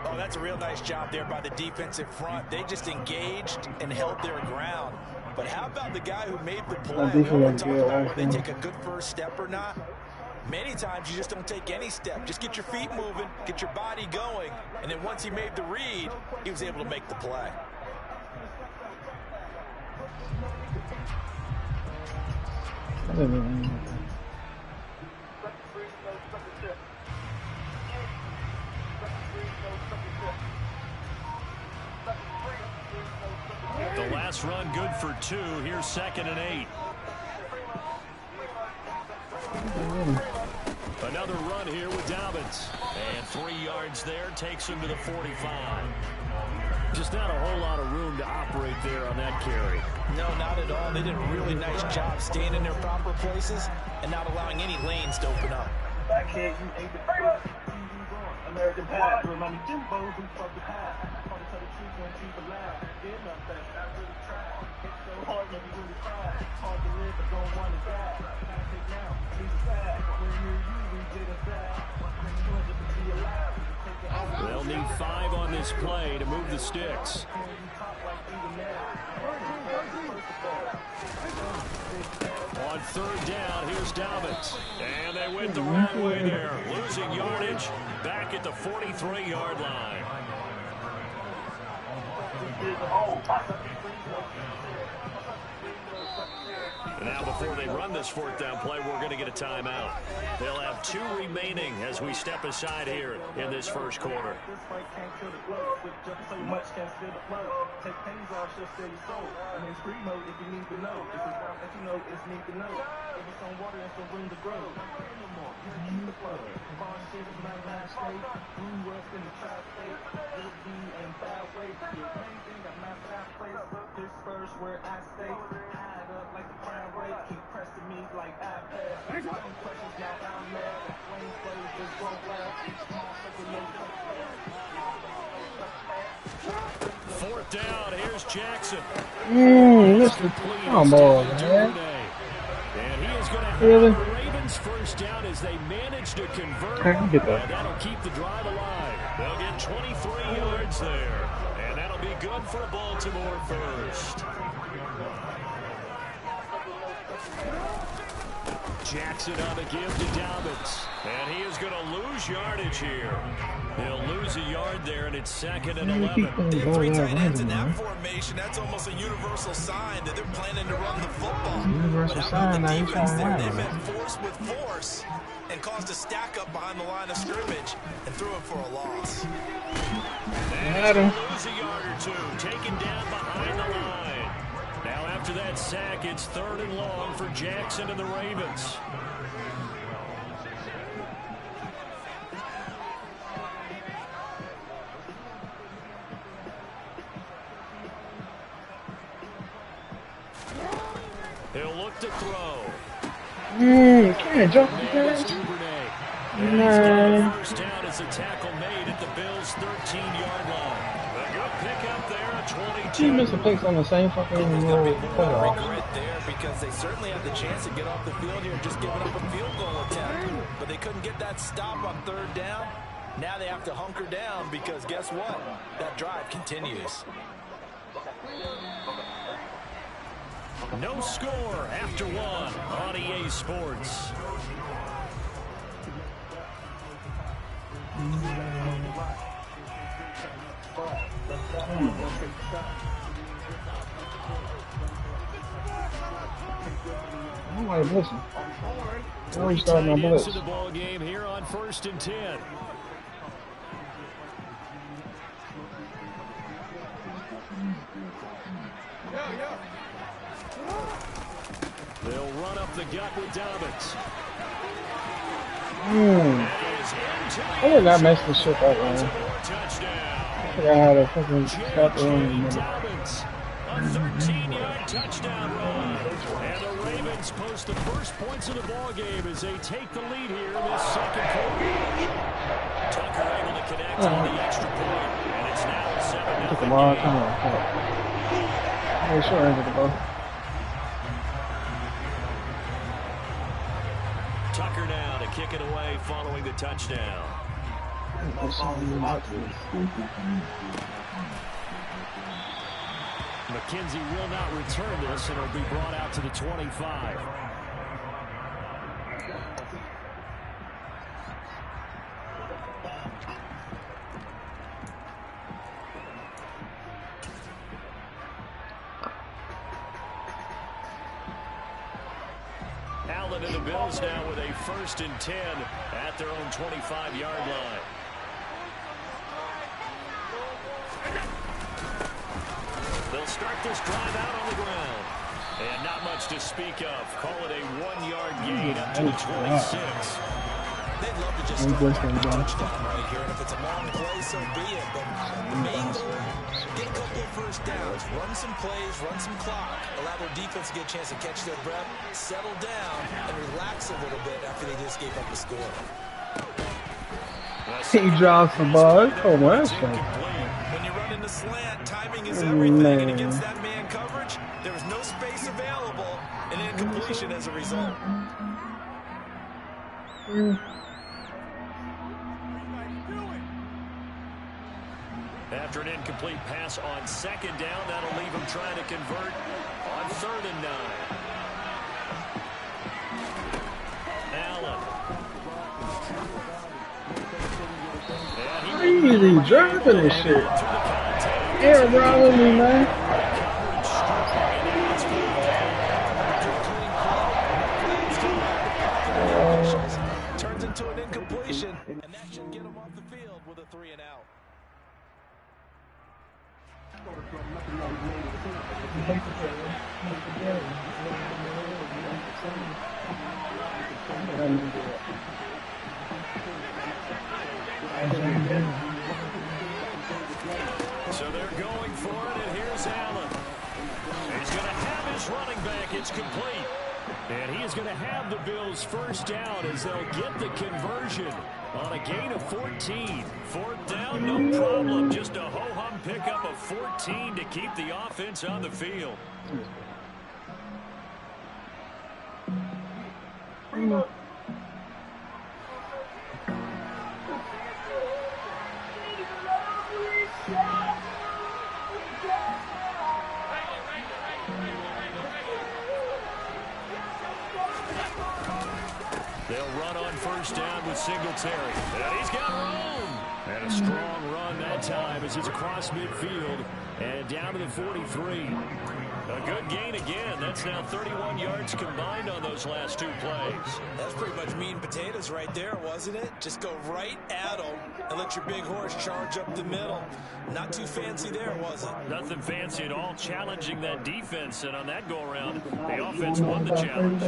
Oh, that's a real nice job there by the defensive front. They just engaged and held their ground. But how about the guy who made the play? We're talking about whether they take a good first step or not. Many times you just don't take any step. Just get your feet moving, get your body going, and then once he made the read, he was able to make the play. The last run good for 2. Here's 2nd and 8. Another run here with Dobbins. And 3 yards there takes him to the 45. Just not a whole lot of room to operate there on that carry. No, not at all. They did a really nice job staying in their proper places and not allowing any lanes to open up. Back here, you ain't the first. American Pie, remind me Jimbo who fucked the pie. Tell the truth and keep it loud. Did nothing, I really tried. It's so hard, maybe really tried. Hard to live, but don't want to die. Gotta take now, please decide. When near you, we did a bad. Just to be alive. They'll need 5 on this play to move the sticks. On 3rd down, here's Dobbins. And they went the wrong way there. Losing yardage back at the 43-yard line. Now, before they run this 4th down play, we're going to get a timeout. They'll have 2 remaining as we step aside here in this first quarter. This fight can't kill the blood. With just so much can't steal the flow. Take pennies off, just steal your soul. I mean, free mode if you need to know. This is why that you know it's need to know. Give us some water and some room to grow. No more. Keep the flow. Ball shit is my last state. Grew up in the tri-state. Good D and bad way. Your main thing got my side place. This first where I stay. Hide up like the crime rate. Keep pressing me like iPad. Some questions now I'm mad. Flame plays just won't last. Small circle, no touchdown. 4th down, here's Jackson. Listen, come on, man. And he is going to have Really? the Ravens Browns first down as they manage to convert, I can get that. and that'll keep the drive alive. They'll get 23 yards there, and that'll be good for a Baltimore first. Jackson on the give to Dobbins, and he is going to lose yardage here. He'll lose a yard there, and it's 2nd and 11. They have 3 tight ends in that formation. That's almost a universal sign that they're planning to run the football. Universal sign. The Now you defense there, trying they to met force with force and caused a stack up behind the line of scrimmage and threw it for a loss. Got him. Lose a yard or two, taken down behind the line. Now after that sack, it's 3rd and long for Jackson and the Ravens. He'll look to throw. Can't jump the pass. First down as a tackle made at the Bills' 13-yard line. A good pickup there at 22. He missed a place on the same fucking road. Regret there because they certainly had the chance to get off the field here, just giving up a field goal attempt. But they couldn't get that stop on 3rd down. Now they have to hunker down because guess what? That drive continues. No score after 1 on EA Sports. I'm like, listen. Now we starting on blitz. Into the ball game here on 1st and 10. They'll run up the gut with Dobbins. I did not mess this shit up, man. I forgot how to fucking stop the run. Dobbins, a 13-yard touchdown run. And the Ravens post the first points of the ball game as they take the lead here in this 2nd quarter. Tucker able to connect on the extra point, and it's now 7-0. Took a long time. Hey, sure, ended the ball. Tucker now to kick it away following the touchdown. McKenzie will not return this, and it'll be brought out to the 25. Allen and the Bills now with a 1st and 10 at their own 25-yard line. They'll start this drive out on the ground. And not much to speak of. Call it a 1-yard gain up to the 26. They'd love to just score a touchdown right here, and if it's a long play, so be it. But the main goal, get a couple of first downs, run some plays, run some clock, allow their defense to get a chance to catch their breath, settle down, and relax a little bit after they just gave up the score. He drops the ball. Oh, well, that's fun. When you run in the slant, timing is everything, and against that man coverage, there was no space available, and incompletion as a result. After an incomplete pass on 2nd down, that'll leave him trying to convert on 3rd and 9. Allen. Easy dropping this shit. Yeah, bro, with me, man. Turns into an incompletion, and that should get him off the field with a 3 and out. So they're going for it, and here's Allen. He's going to have his running back. It's complete. And he is going to have the Bills' first down as they'll get the conversion on a gain of 14. 4th down, no problem. Just a ho-hum pickup of 14 to keep the offense on the field. with Singletary. And he's got room. And a strong run that time as it's across midfield and down to the 43. A good gain again. That's now 31 yards combined on those last two plays. That's pretty much meat and potatoes right there, wasn't it? Just go right at them and let your big horse charge up the middle. Not too fancy there, was it? Nothing fancy at all, challenging that defense. And on that go-around, the offense won the challenge.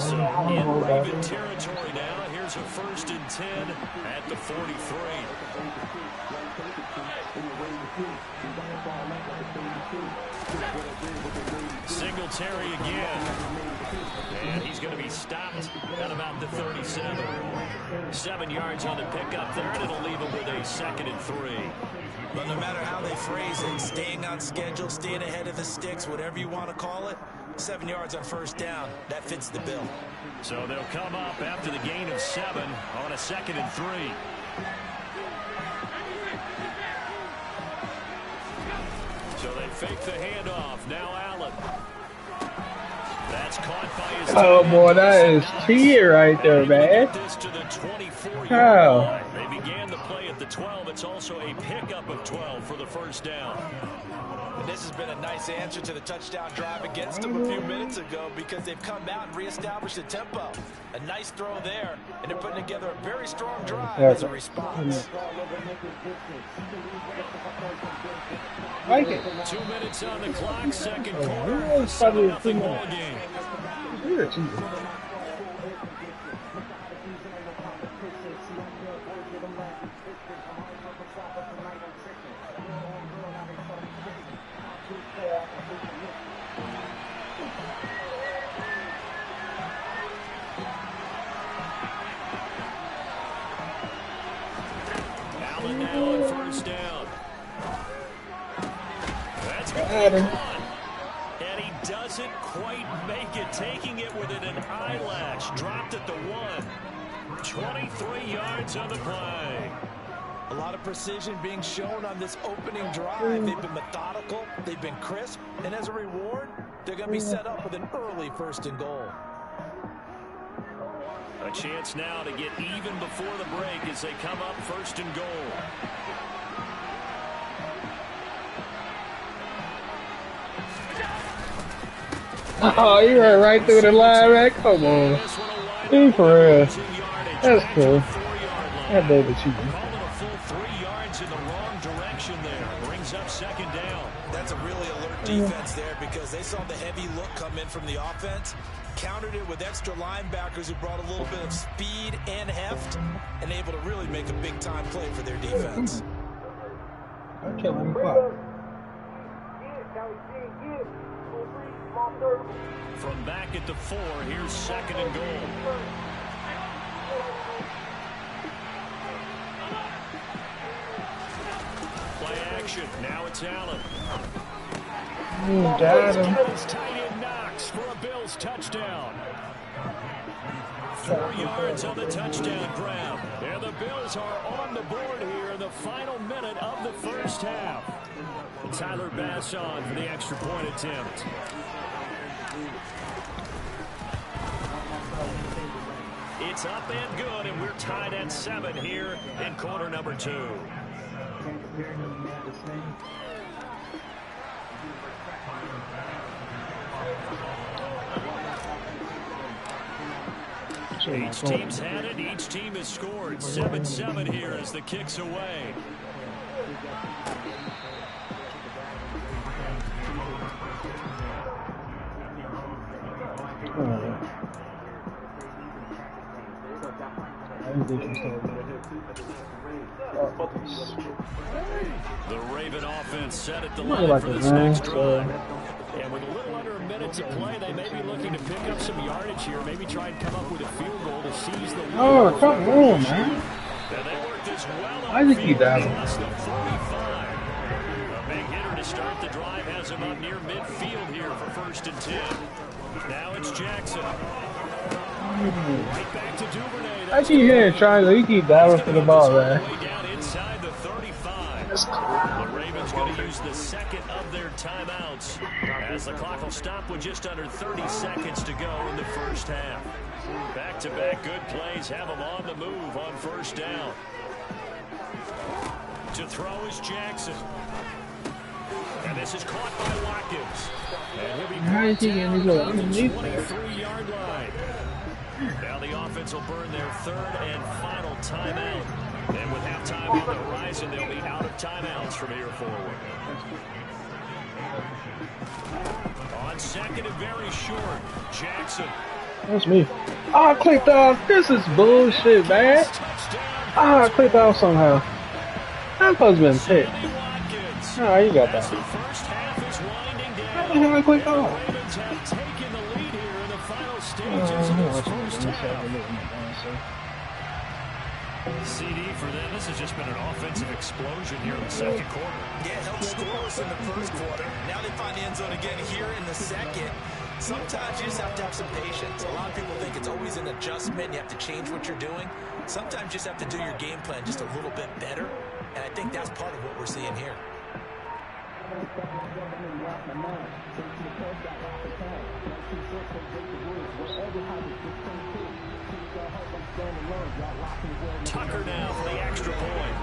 So in Raven territory now, here's a 1st and 10 at the 43. Singletary again. And he's going to be stopped at about the 37. 7 yards on the pickup there, and it'll leave him with a 2nd and 3. But no matter how they phrase it, staying on schedule, staying ahead of the sticks, whatever you want to call it, 7 yards on 1st down, that fits the bill. So they'll come up after the gain of 7 on a 2nd and 3. So they fake the handoff. Now Allen. That's caught by his Oh boy, that is cheating right there, man. Oh. They began the play at the 12. It's also a pickup of 12 for the 1st down. And this has been a nice answer to the touchdown drive against them a few minutes ago because they've come out and reestablished the tempo. A nice throw there, and they're putting together a very strong drive as a response. Like it. 2 minutes on the clock, 2nd quarter. 7-0 ball game. You're cheating. Allen now on 1st down. That's good. And he doesn't quite make it, taking it within an eyelash. Dropped at the 1. 23 yards on the play. A lot of precision being shown on this opening drive. They've been methodical, they've been crisp, and as a reward, they're going to be set up with an early 1st and goal. A chance now to get even before the break as they come up 1st and goal. Oh, you ran right through the line, man. Come on. Be for real. That's cool. That baby cheating. Calling a full 3 yards in the wrong direction there. Brings up 2nd down. That's a really alert defense there because they saw the heavy look come in from the offense, countered it with extra linebackers who brought a little bit of speed and heft, and able to really make a big-time play for their defense. I can't let him clock. From back at the 4, here's 2nd and goal. Play action. Now it's Allen. Got him. It's tight end Knox for a Bills touchdown. 4 yards on the touchdown grab. And the Bills are on the board here in the final minute of the 1st half. Tyler Bass on for the extra point attempt. It's up and good, and we're tied at 7 here in quarter number 2. Each team's had it. Each team has scored. 7-7 here as the kick's away. The Raven offense set at the line for this next drive. And with a little under a minute to play, they may be looking to pick up some yardage here. Maybe try and come up with a field goal to seize the lead. Oh, come on, man. And they work this well. I just keep that. Plus the 45. A big hitter to start the drive has him up near midfield here for 1st and 10. Now it's Jackson. Right back to Duvernay. I keep hearing triangle. You keep diving for the ball, man. Way down inside the 35. That's cool. The Ravens going to use the 2nd of their timeouts as the clock will stop with just under 30 seconds to go in the 1st half. Back-to-back good plays have him on the move on first down. To throw is Jackson. And this is caught by Watkins. And he'll be brought down at the 23-yard line. Now the offense will burn their third and final timeout. And with halftime on the horizon, they'll be out of timeouts from here forward. On second and very short, Jackson. That's me. Oh, I clicked off. This is bullshit, man. Oh, I clicked off somehow. I'm supposed to be picked. Oh, you got that. How the hell I clicked off? CD for them. This has just been an offensive explosion here in the second quarter. Yeah, held scoreless in the first quarter. Now they find the end zone again here in the second. Sometimes you just have to have some patience. A lot of people think it's always an adjustment. You have to change what you're doing. Sometimes you just have to do your game plan just a little bit better. And I think that's part of what we're seeing here. Tucker now for the extra point.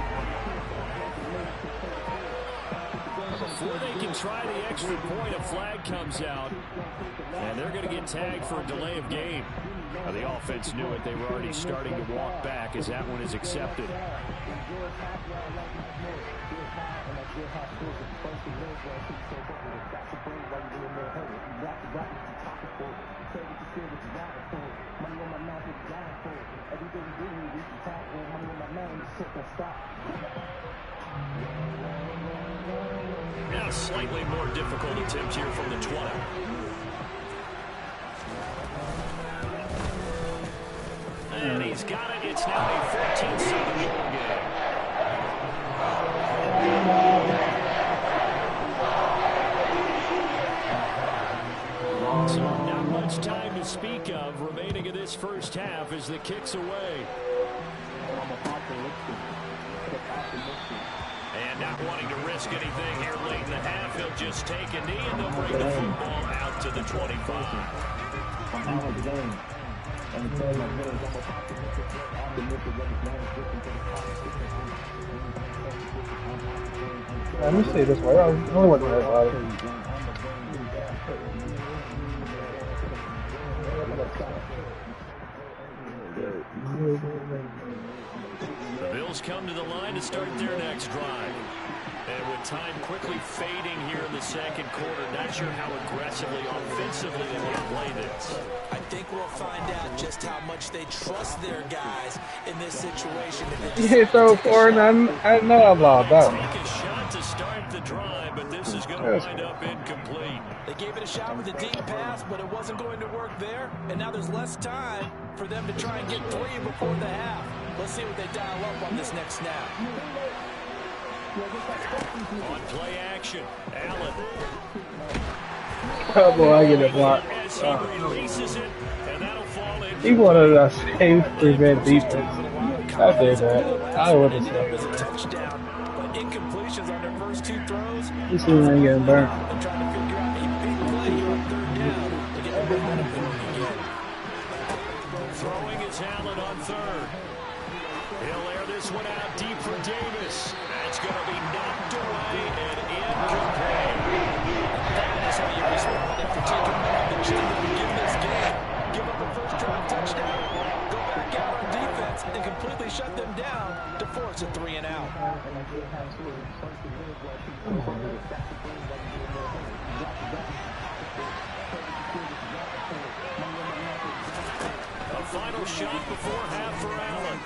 Before they can try the extra point, a flag comes out. And they're going to get tagged for a delay of game. Now, the offense knew it. They were already starting to walk back as that one is accepted. Now a slightly more difficult attempt here from the 20. And he's got it. It's now a 14-7 ball game. So not much time to speak of remaining in this first half as the kick's away. And not wanting to risk anything here late in the half, he'll just take a knee and they'll bring the football out to the 25. Let me see this way. I only want to know about it. The Bills come to the line to start their next drive. And with time quickly fading here in the second quarter, not sure how aggressively, offensively they will play this. I think we'll find out just how much they trust their guys in this situation. You throw for it, I know I'm lost out. Take a shot to start the drive, but this is going to wind up incomplete. They gave it a shot with a deep pass, but it wasn't going to work there. And now there's less time for them to try and get three before the half. Let's see what they dial up on this next snap. On play action, Allen. Oh boy, I get it blocked. As he releases it, and that'll fall in. He wanted a safe prevent defense. I did that. I would have said It was a touchdown, but incompletions on their first two throws. this is not getting burnt. They're trying to figure out a big play here on third down to get the momentum going again. Throwing is Allen on third. He'll air this one out deep for Davis. That's going to be knocked away and incomplete. That is how you respond after taking one on the chin to begin this game. Give up a first drive touchdown, go back out on defense, and completely shut them down to force a 3 and out. A final shot before half for Allen.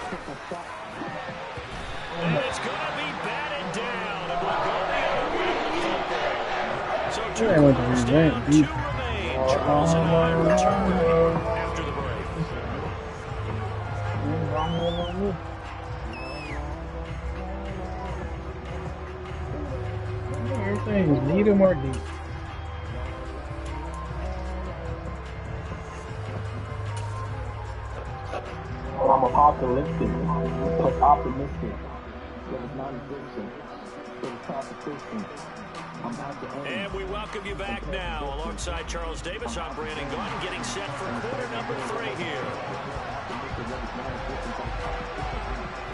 And it's going to be batted down. And we'll go the other way with the football. So two quarters down, two remain. Charles and I return after the break. Everything is medium or deep. I'm apocalyptic, optimistic, but it's non-existent. And we welcome you back now. Alongside Charles Davis, I'm Brandon Gaudin, getting set for quarter number 3 here.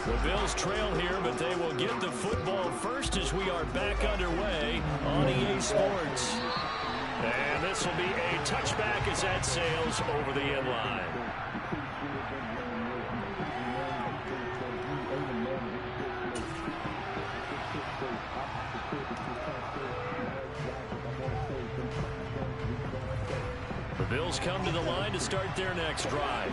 The Bills trail here, but they will get the football first as we are back underway on EA Sports. And this will be a touchback as that sails over the end line. The Bills come to the line to start their next drive.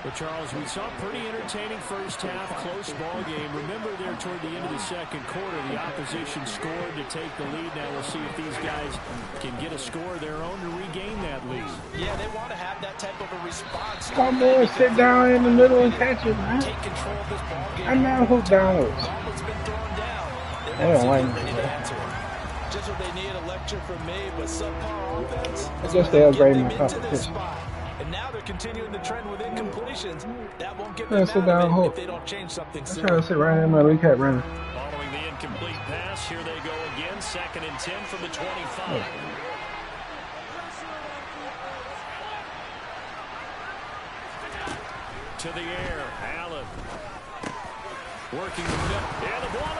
But, Charles, we saw a pretty entertaining first half, close ball game. Remember there toward the end of the second quarter, the opposition scored to take the lead. Now we'll see if these guys can get a score of their own to regain that lead. Yeah, they want to have that type of a response. Come on, sit down in the middle and catch it, man. Take control of this ball game. I'm not hooked down. It's been thrown down. They don't like me. Just what they need, a lecture from me, but subpar offense. I guess they upgraded my competition. And now they're continuing the trend with incompletions. That won't get them them out of it if they don't change something soon. I'm trying to sit right in my recap running. Following the incomplete pass, here they go again. 2nd and 10 from the 25. To the air, Allen. Working the middle. Yeah, the ball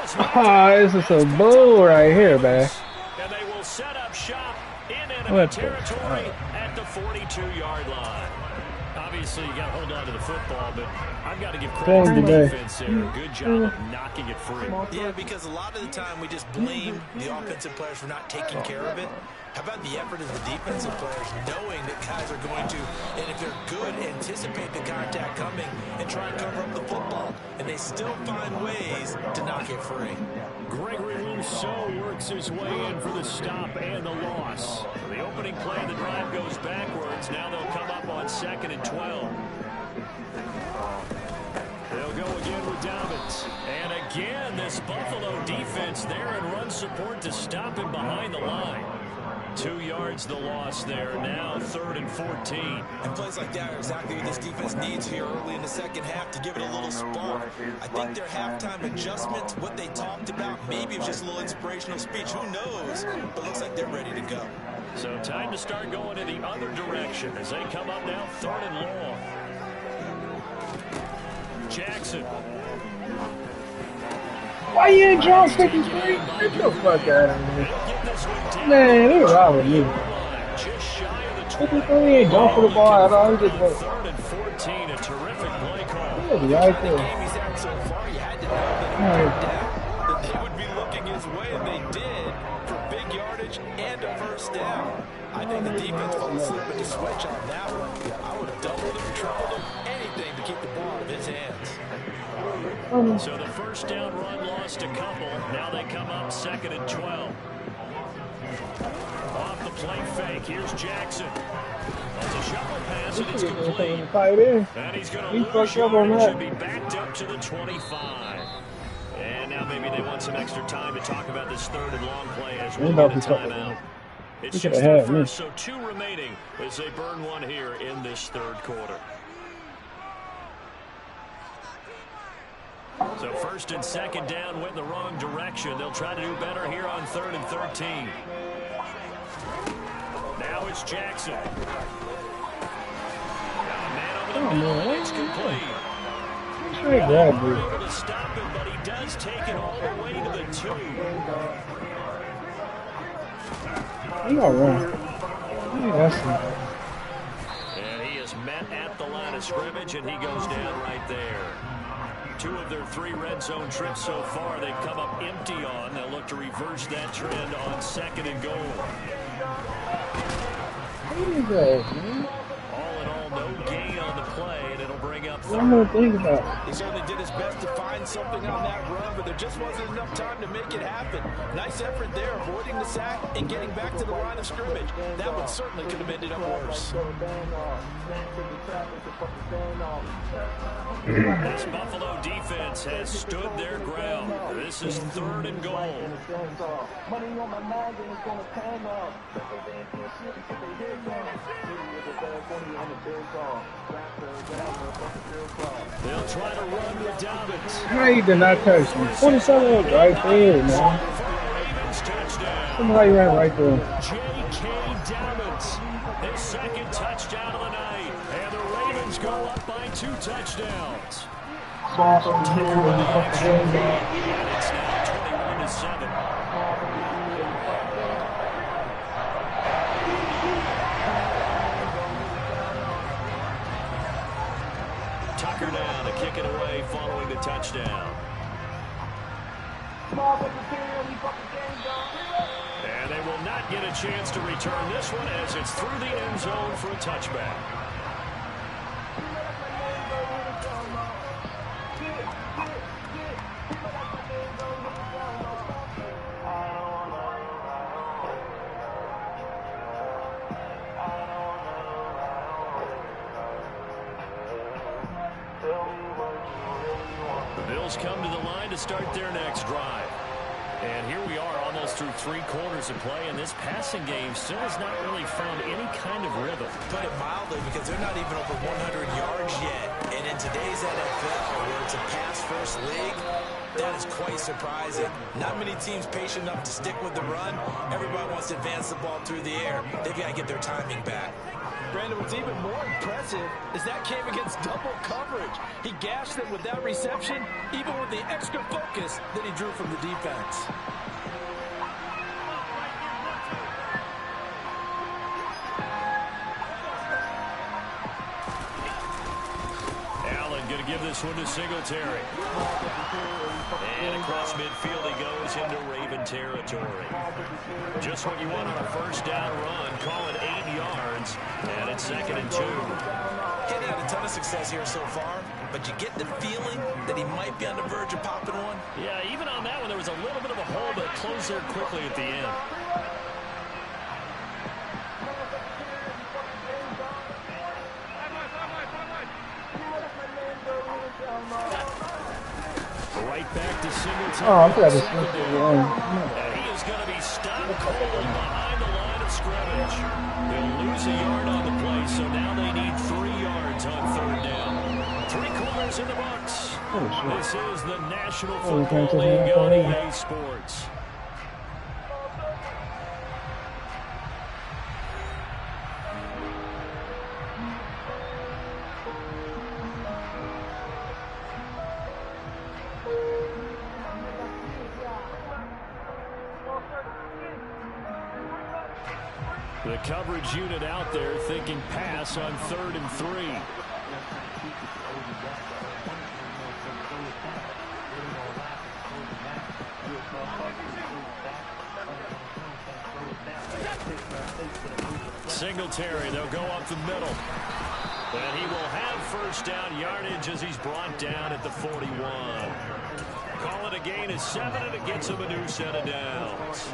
is this is a bull right here, man. And they will set up shop in enemy territory at the 42-yard line. Obviously, you got to hold on to the football, but I've got to give credit to the defense there. A good job of knocking it free. Yeah, because a lot of the time we just blame the offensive players for not taking care of it. How about the effort of the defensive players knowing that guys are going to, and if they're good, anticipate the contact coming and try and cover up the football. And they still find ways to knock it free. Gregory Rousseau works his way in for the stop and the loss. The opening play of the drive goes backwards. Now they'll come up on 2nd and 12. They'll go again with Dobbins. And again, this Buffalo defense there in run support to stop him behind the line. 2 yards the loss there. Now 3rd and 14. And plays like that are exactly what this defense needs here early in the second half to give it a little spark. I think their halftime adjustments, what they talked about, maybe it was just a little inspirational speech. Who knows? But looks like they're ready to go. So time to start going in the other direction as they come up now 3rd and long. Jackson. Why you ain't draw 53? Get the fuck out of here. Man, they robbing me. 53 ain't draw for the ball at all. He just went. 3rd and 14, a terrific play call. Yeah, right there. He's had so far, you had to know that they would be looking his way, and they did for big yardage and a first down. I think the defense was slipping to switch on that one. I would have doubled him, tripled him, anything to keep the ball out of his hands. So the first down run lost a couple. Now they come up 2nd and 12. Off the play fake. Here's Jackson. That's a shuffle pass, and it's complete. And he's going to lose yardage and be backed up to the 25. And now maybe they want some extra time to talk about this 3rd and long play as we get a timeout. It's just their first, so 2 remaining as they burn one here in this 3rd quarter. So 1st and 2nd down went in the wrong direction. They'll try to do better here on 3rd and 13. Now it's Jackson. Got a man over the middle. It's complete. Able to stop him, but he does take it all the way to the 2. He gonna run. And he is met at the line of scrimmage, and he goes down right there. 2 of their 3 red zone trips so far, they've come up empty on. They'll look to reverse that trend on 2nd and goal. All in all, no gain on the play, and it'll bring up 3rd. He certainly did his best to find something on that run, but there just wasn't enough time to make it happen. Nice effort there, avoiding the sack and getting back to the line of scrimmage. That one certainly could have ended up worse. This Buffalo defense has stood their ground. This is 3rd and goal. They'll try to run with Dobbins. How you did not touch me? 27 right there, man. Somebody ran right through him. J.K. Dobbins, his second touchdown of the night. And the Ravens go up by 2 touchdowns. Tucker with the fucking game, dog. And it's now 21-7. Tucker now to kick it away following the touchdown. And they will not get a chance to return this one as it's through the end zone for a touchback. The Bills come to the line to start their next drive. And here we are almost through 3 quarters of play, and this passing game still has not really found any kind of rhythm. Put it mildly, because they're not even over 100 yards yet. And in today's NFL, where it's a pass-first league, that is quite surprising. Not many teams patient enough to stick with the run. Everybody wants to advance the ball through the air. They've got to get their timing back. Brandon, what's even more impressive is that came against double coverage. He gashed them with that reception, even with the extra focus that he drew from the defense. Allen going to give this one to Singletary. And across midfield he goes into Raven territory. Just what you want on a first down run. Call it 8 yards. And it's 2nd and 2. He's had a ton of success here so far, but you get the feeling that he might be on the verge of popping one. Yeah, even on that one there was a little bit of a hole, but closed there quickly at the end. Right back to Singletary. Oh, I forgot to switch it. And he is going to be stopped cold behind the line of scrimmage. They'll lose a yard on the play, so now they need 3 yards on 3rd down. 3 quarters in the books. This is the National Football League on EA Sports. The coverage unit out there thinking pass on 3rd and 3. Singletary, they'll go up the middle. And he will have first down yardage as he's brought down at the 41. Call it a gain of 7, and it gets him a new set of downs.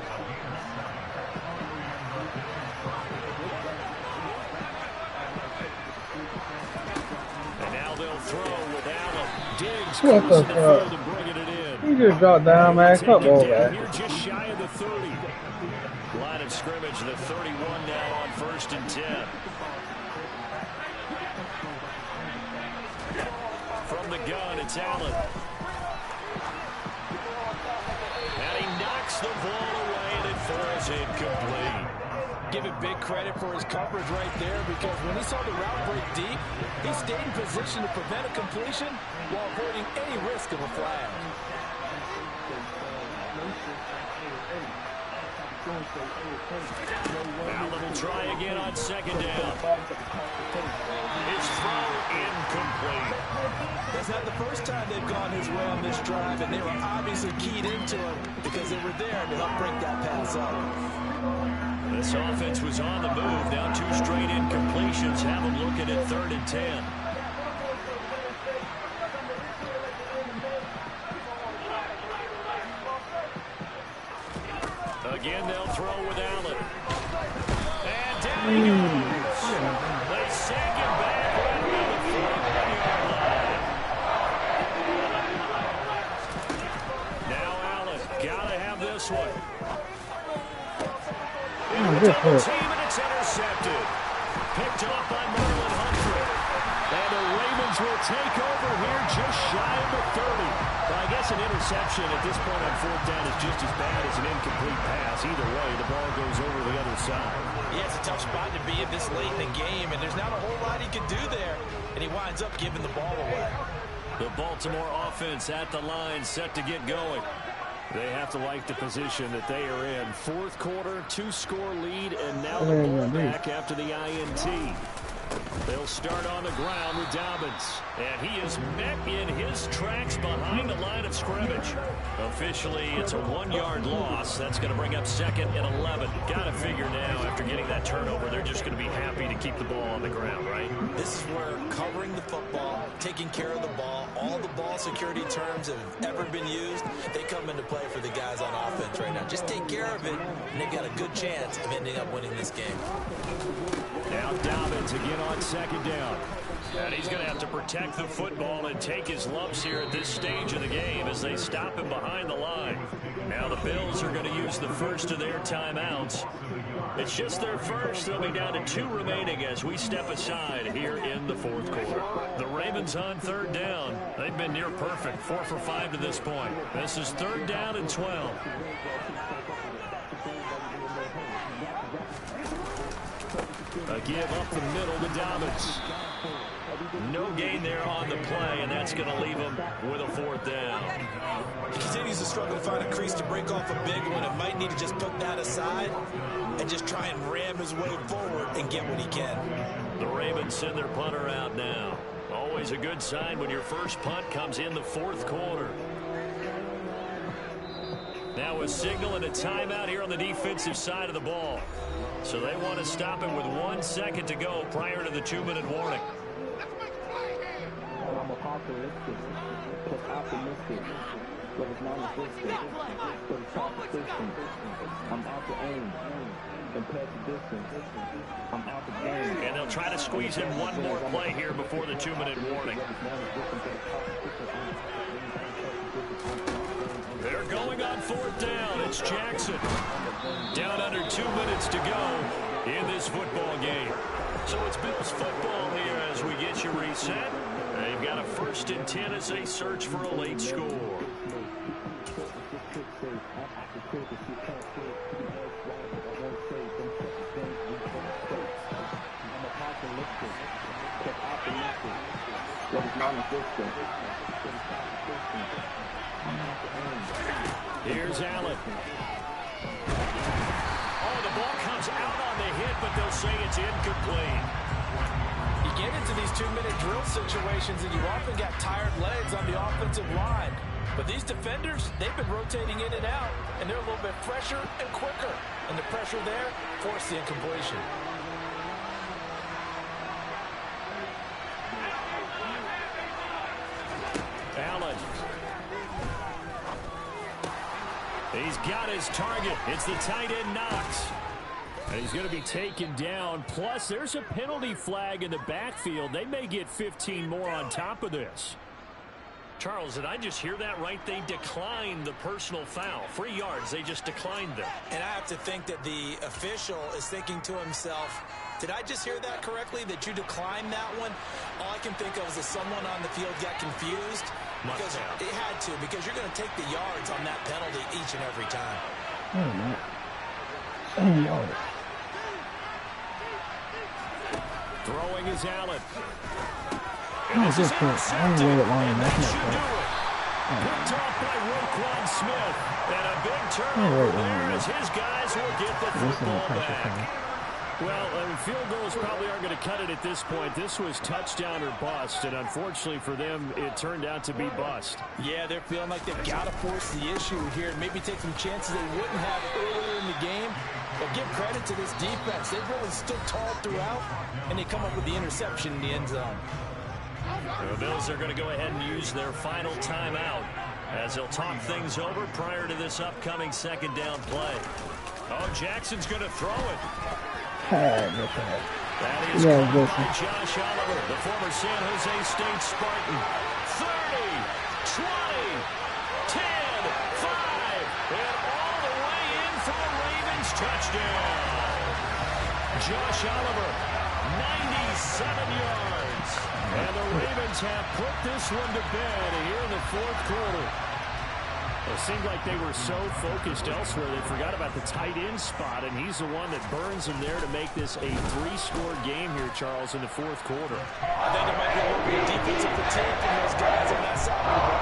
And now they'll throw with Allen. Diggs What the fuck? and bringing it in. You just dropped down, man. Come on, man. You're just shy of the 30. Line of scrimmage, the 31 now on 1st and 10. From the gun, it's Allen. And he knocks the ball away, and it falls incomplete. Give him big credit for his coverage right there, because when he saw the route break deep, he stayed in position to prevent a completion while avoiding any risk of a flag. Allen will try again on 2nd down. His throw incomplete. That's not the first time they've gone his way on this drive, and they were obviously keyed into him because they were there to help break that pass up. This offense was on the move. Now 2 straight incompletions have them looking at 3rd and 10. Again, they'll throw with Allen. And down he goes. They sack him back right around the 41-yard line. Now Allen, gotta have this one. Double team, and it's intercepted. Picked off by Marlon Humphrey. And the Ravens will take over here just shy of the 30. Well, I guess an interception at this point on fourth down is just as bad as an incomplete pass. Either way, the ball goes over the other side. Yeah, it's a tough spot to be in this late in the game, and there's not a whole lot he can do there, and he winds up giving the ball away. The Baltimore offense at the line, set to get going. They have to like the position that they are in. Fourth quarter, 2-score lead, and now the ball back after the INT. They'll start on the ground with Dobbins. And he is met in his tracks behind the line of scrimmage. Officially, it's a 1-yard loss. That's going to bring up 2nd and 11. Got to figure now, after getting that turnover, they're just going to be happy to keep the ball on the ground, right? This is where covering the football, taking care of the ball, all the ball security terms that have ever been used, they come into play for the guys on offense right now. Just take care of it, and they've got a good chance of ending up winning this game. Now Dobbins again on 2nd down. And he's going to have to protect the football and take his lumps here at this stage of the game as they stop him behind the line. Now the Bills are going to use the first of their timeouts. It's just their first. They'll be down to 2 remaining as we step aside here in the fourth quarter. The Ravens on 3rd down. They've been near perfect, 4 for 5 to this point. This is 3rd down and 12. A give up the middle to Dobbins. No gain there on the play, and that's going to leave him with a 4th down. He continues to struggle to find a crease to break off a big one. It might need to just put that aside and just try and ram his way forward and get what he can. The Ravens send their punter out now. Always a good sign when your first punt comes in the 4th quarter. Now a signal and a timeout here on the defensive side of the ball. So they want to stop it with 1 second to go prior to the 2-minute warning. I'm apocalyptic, but optimistic, but it's non-existent, but it's competition. I'm out to aim, and pass the distance. I'm out to game. And they'll try to squeeze in one more play here before the 2-minute warning. They're going on 4th down. It's Jackson. Down under 2 minutes to go in this football game. So it's Bills football here as we get you reset. They've got a 1st and 10 as they search for a late score. Here's Allen. Oh, the ball comes out on the hit, but they'll say it's incomplete. You get into these 2-minute drill situations, and you often got tired legs on the offensive line. But these defenders, they've been rotating in and out, and they're a little bit fresher and quicker. And the pressure there forced the incompletion. Allen. He's got his target. It's the tight end Knox. And he's going to be taken down. Plus, there's a penalty flag in the backfield. They may get 15 more on top of this. Charles, did I just hear that right? They declined the personal foul. 3 yards, they just declined them. And I have to think that the official is thinking to himself, did I just hear that correctly, that you declined that one? All I can think of is that someone on the field got confused. Because it had to, because you're going to take the yards on that penalty each and every time. Oh, man. 7 yards. Throwing is Allen. Oh, good point. I don't know what line that's not Picked off by Roquan Smith. And a big turnover there as his guys will get the football back. Well, field goals probably aren't going to cut it at this point. This was touchdown or bust, and unfortunately for them, it turned out to be bust. Yeah, they're feeling like they've got to force the issue here and maybe take some chances they wouldn't have earlier in the game. But give credit to this defense. They've really stood tall throughout, and they come up with the interception in the end zone. The Bills are going to go ahead and use their final timeout as they'll talk things over prior to this upcoming 2nd down play. Oh, Jackson's going to throw it. That is caught by Josh Oliver, the former San Jose State Spartan. 30, 20, 10, 5, and all the way in for the Ravens touchdown. Josh Oliver 97 yards. And the Ravens have put this one to bed here in the fourth quarter. It seemed like they were so focused elsewhere they forgot about the tight end spot, and he's the one that burns them there to make this a 3-score game here, Charles, in the fourth quarter. I think there might be a little bit of defensive fatigue from those guys on that side of the ball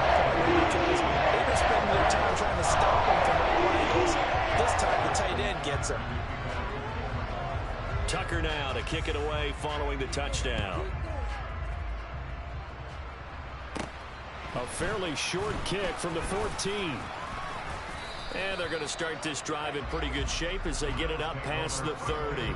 because they've been spending their time trying to stop them from all angles. This time the tight end gets them. Tucker now to kick it away following the touchdown. A fairly short kick from the 14. And they're going to start this drive in pretty good shape as they get it up past the 30.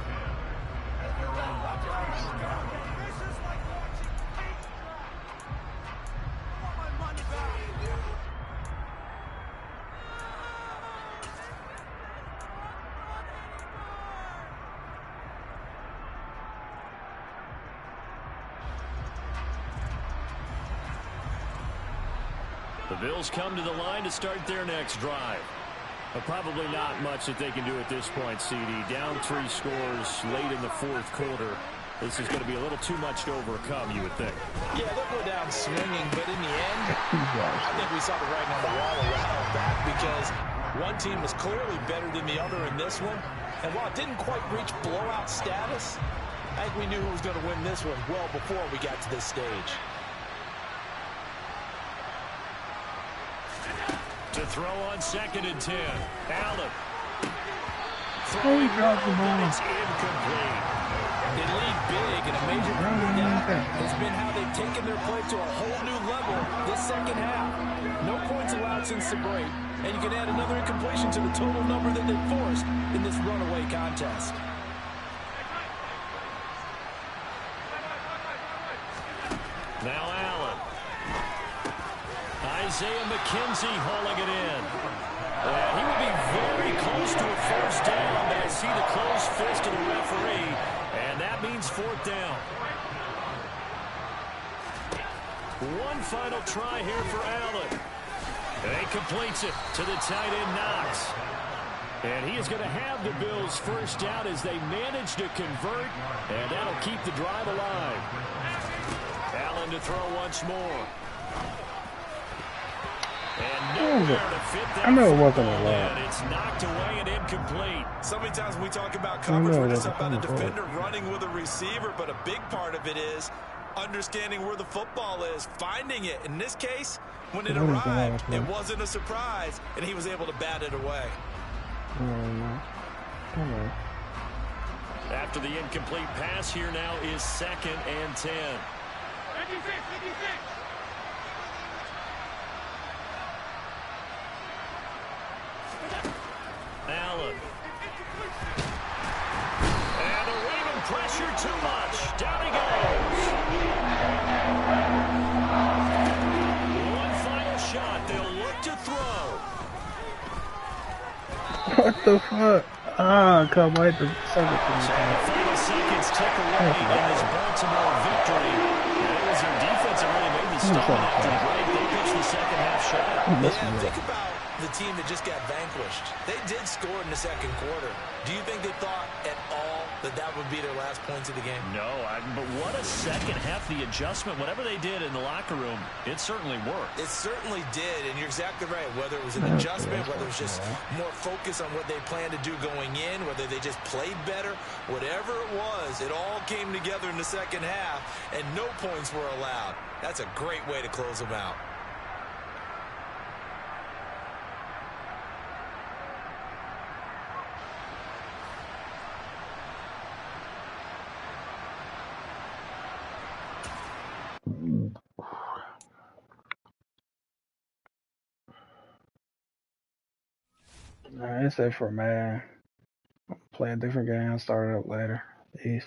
The Bills come to the line to start their next drive. But probably not much that they can do at this point, CD. Down 3 scores late in the fourth quarter. This is going to be a little too much to overcome, you would think. Yeah, they'll go down swinging, but in the end, I think we saw the writing on the wall a while back because one team was clearly better than the other in this one. And while it didn't quite reach blowout status, I think we knew who was going to win this one well before we got to this stage. To throw on 2nd and 10. Allen. Oh, he dropped the ball. It's incomplete. They lead big, and a major part of that has been how they've taken their play to a whole new level this second half. No points allowed since the break, and you can add another incompletion to the total number that they've forced in this runaway contest. Now Allen. Isaiah McKenzie hauling it in. He would be very close to a first down, but I see the closed fist of the referee, and that means 4th down. One final try here for Allen. And he completes it to the tight end Knox. And he is going to have the Bills first down as they manage to convert, and that'll keep the drive alive. Allen to throw once more. I know it wasn't a lot. It's knocked away and incomplete. So many times when we talk about coverage, we're just about a defender running with a receiver, but a big part of it is understanding where the football is, finding it. In this case, when it arrived, it wasn't a surprise, and he was able to bat it away. After the incomplete pass, here now is 2nd and 10. 56. Allen. And the Raven pressure too much. Down he goes. One final shot. They'll look to throw. What the fuck? Ah, come wait the second. Final seconds tick away in this Baltimore victory. And it was their defense that really made the stop after the break. They pitched the second half shot. Yeah, think about the team that just got vanquished. They did score in the second quarter. Do you think they thought at all that that would be their last points of the game? No, but what a second half. The adjustment, whatever they did in the locker room, it certainly worked. It certainly did, and you're exactly right. Whether it was an adjustment, whether it was just more focus on what they planned to do going in, whether they just played better, whatever it was, it all came together in the second half, and no points were allowed. That's a great way to close them out. That's it for Madden. Play a different game. Start it up later. Peace.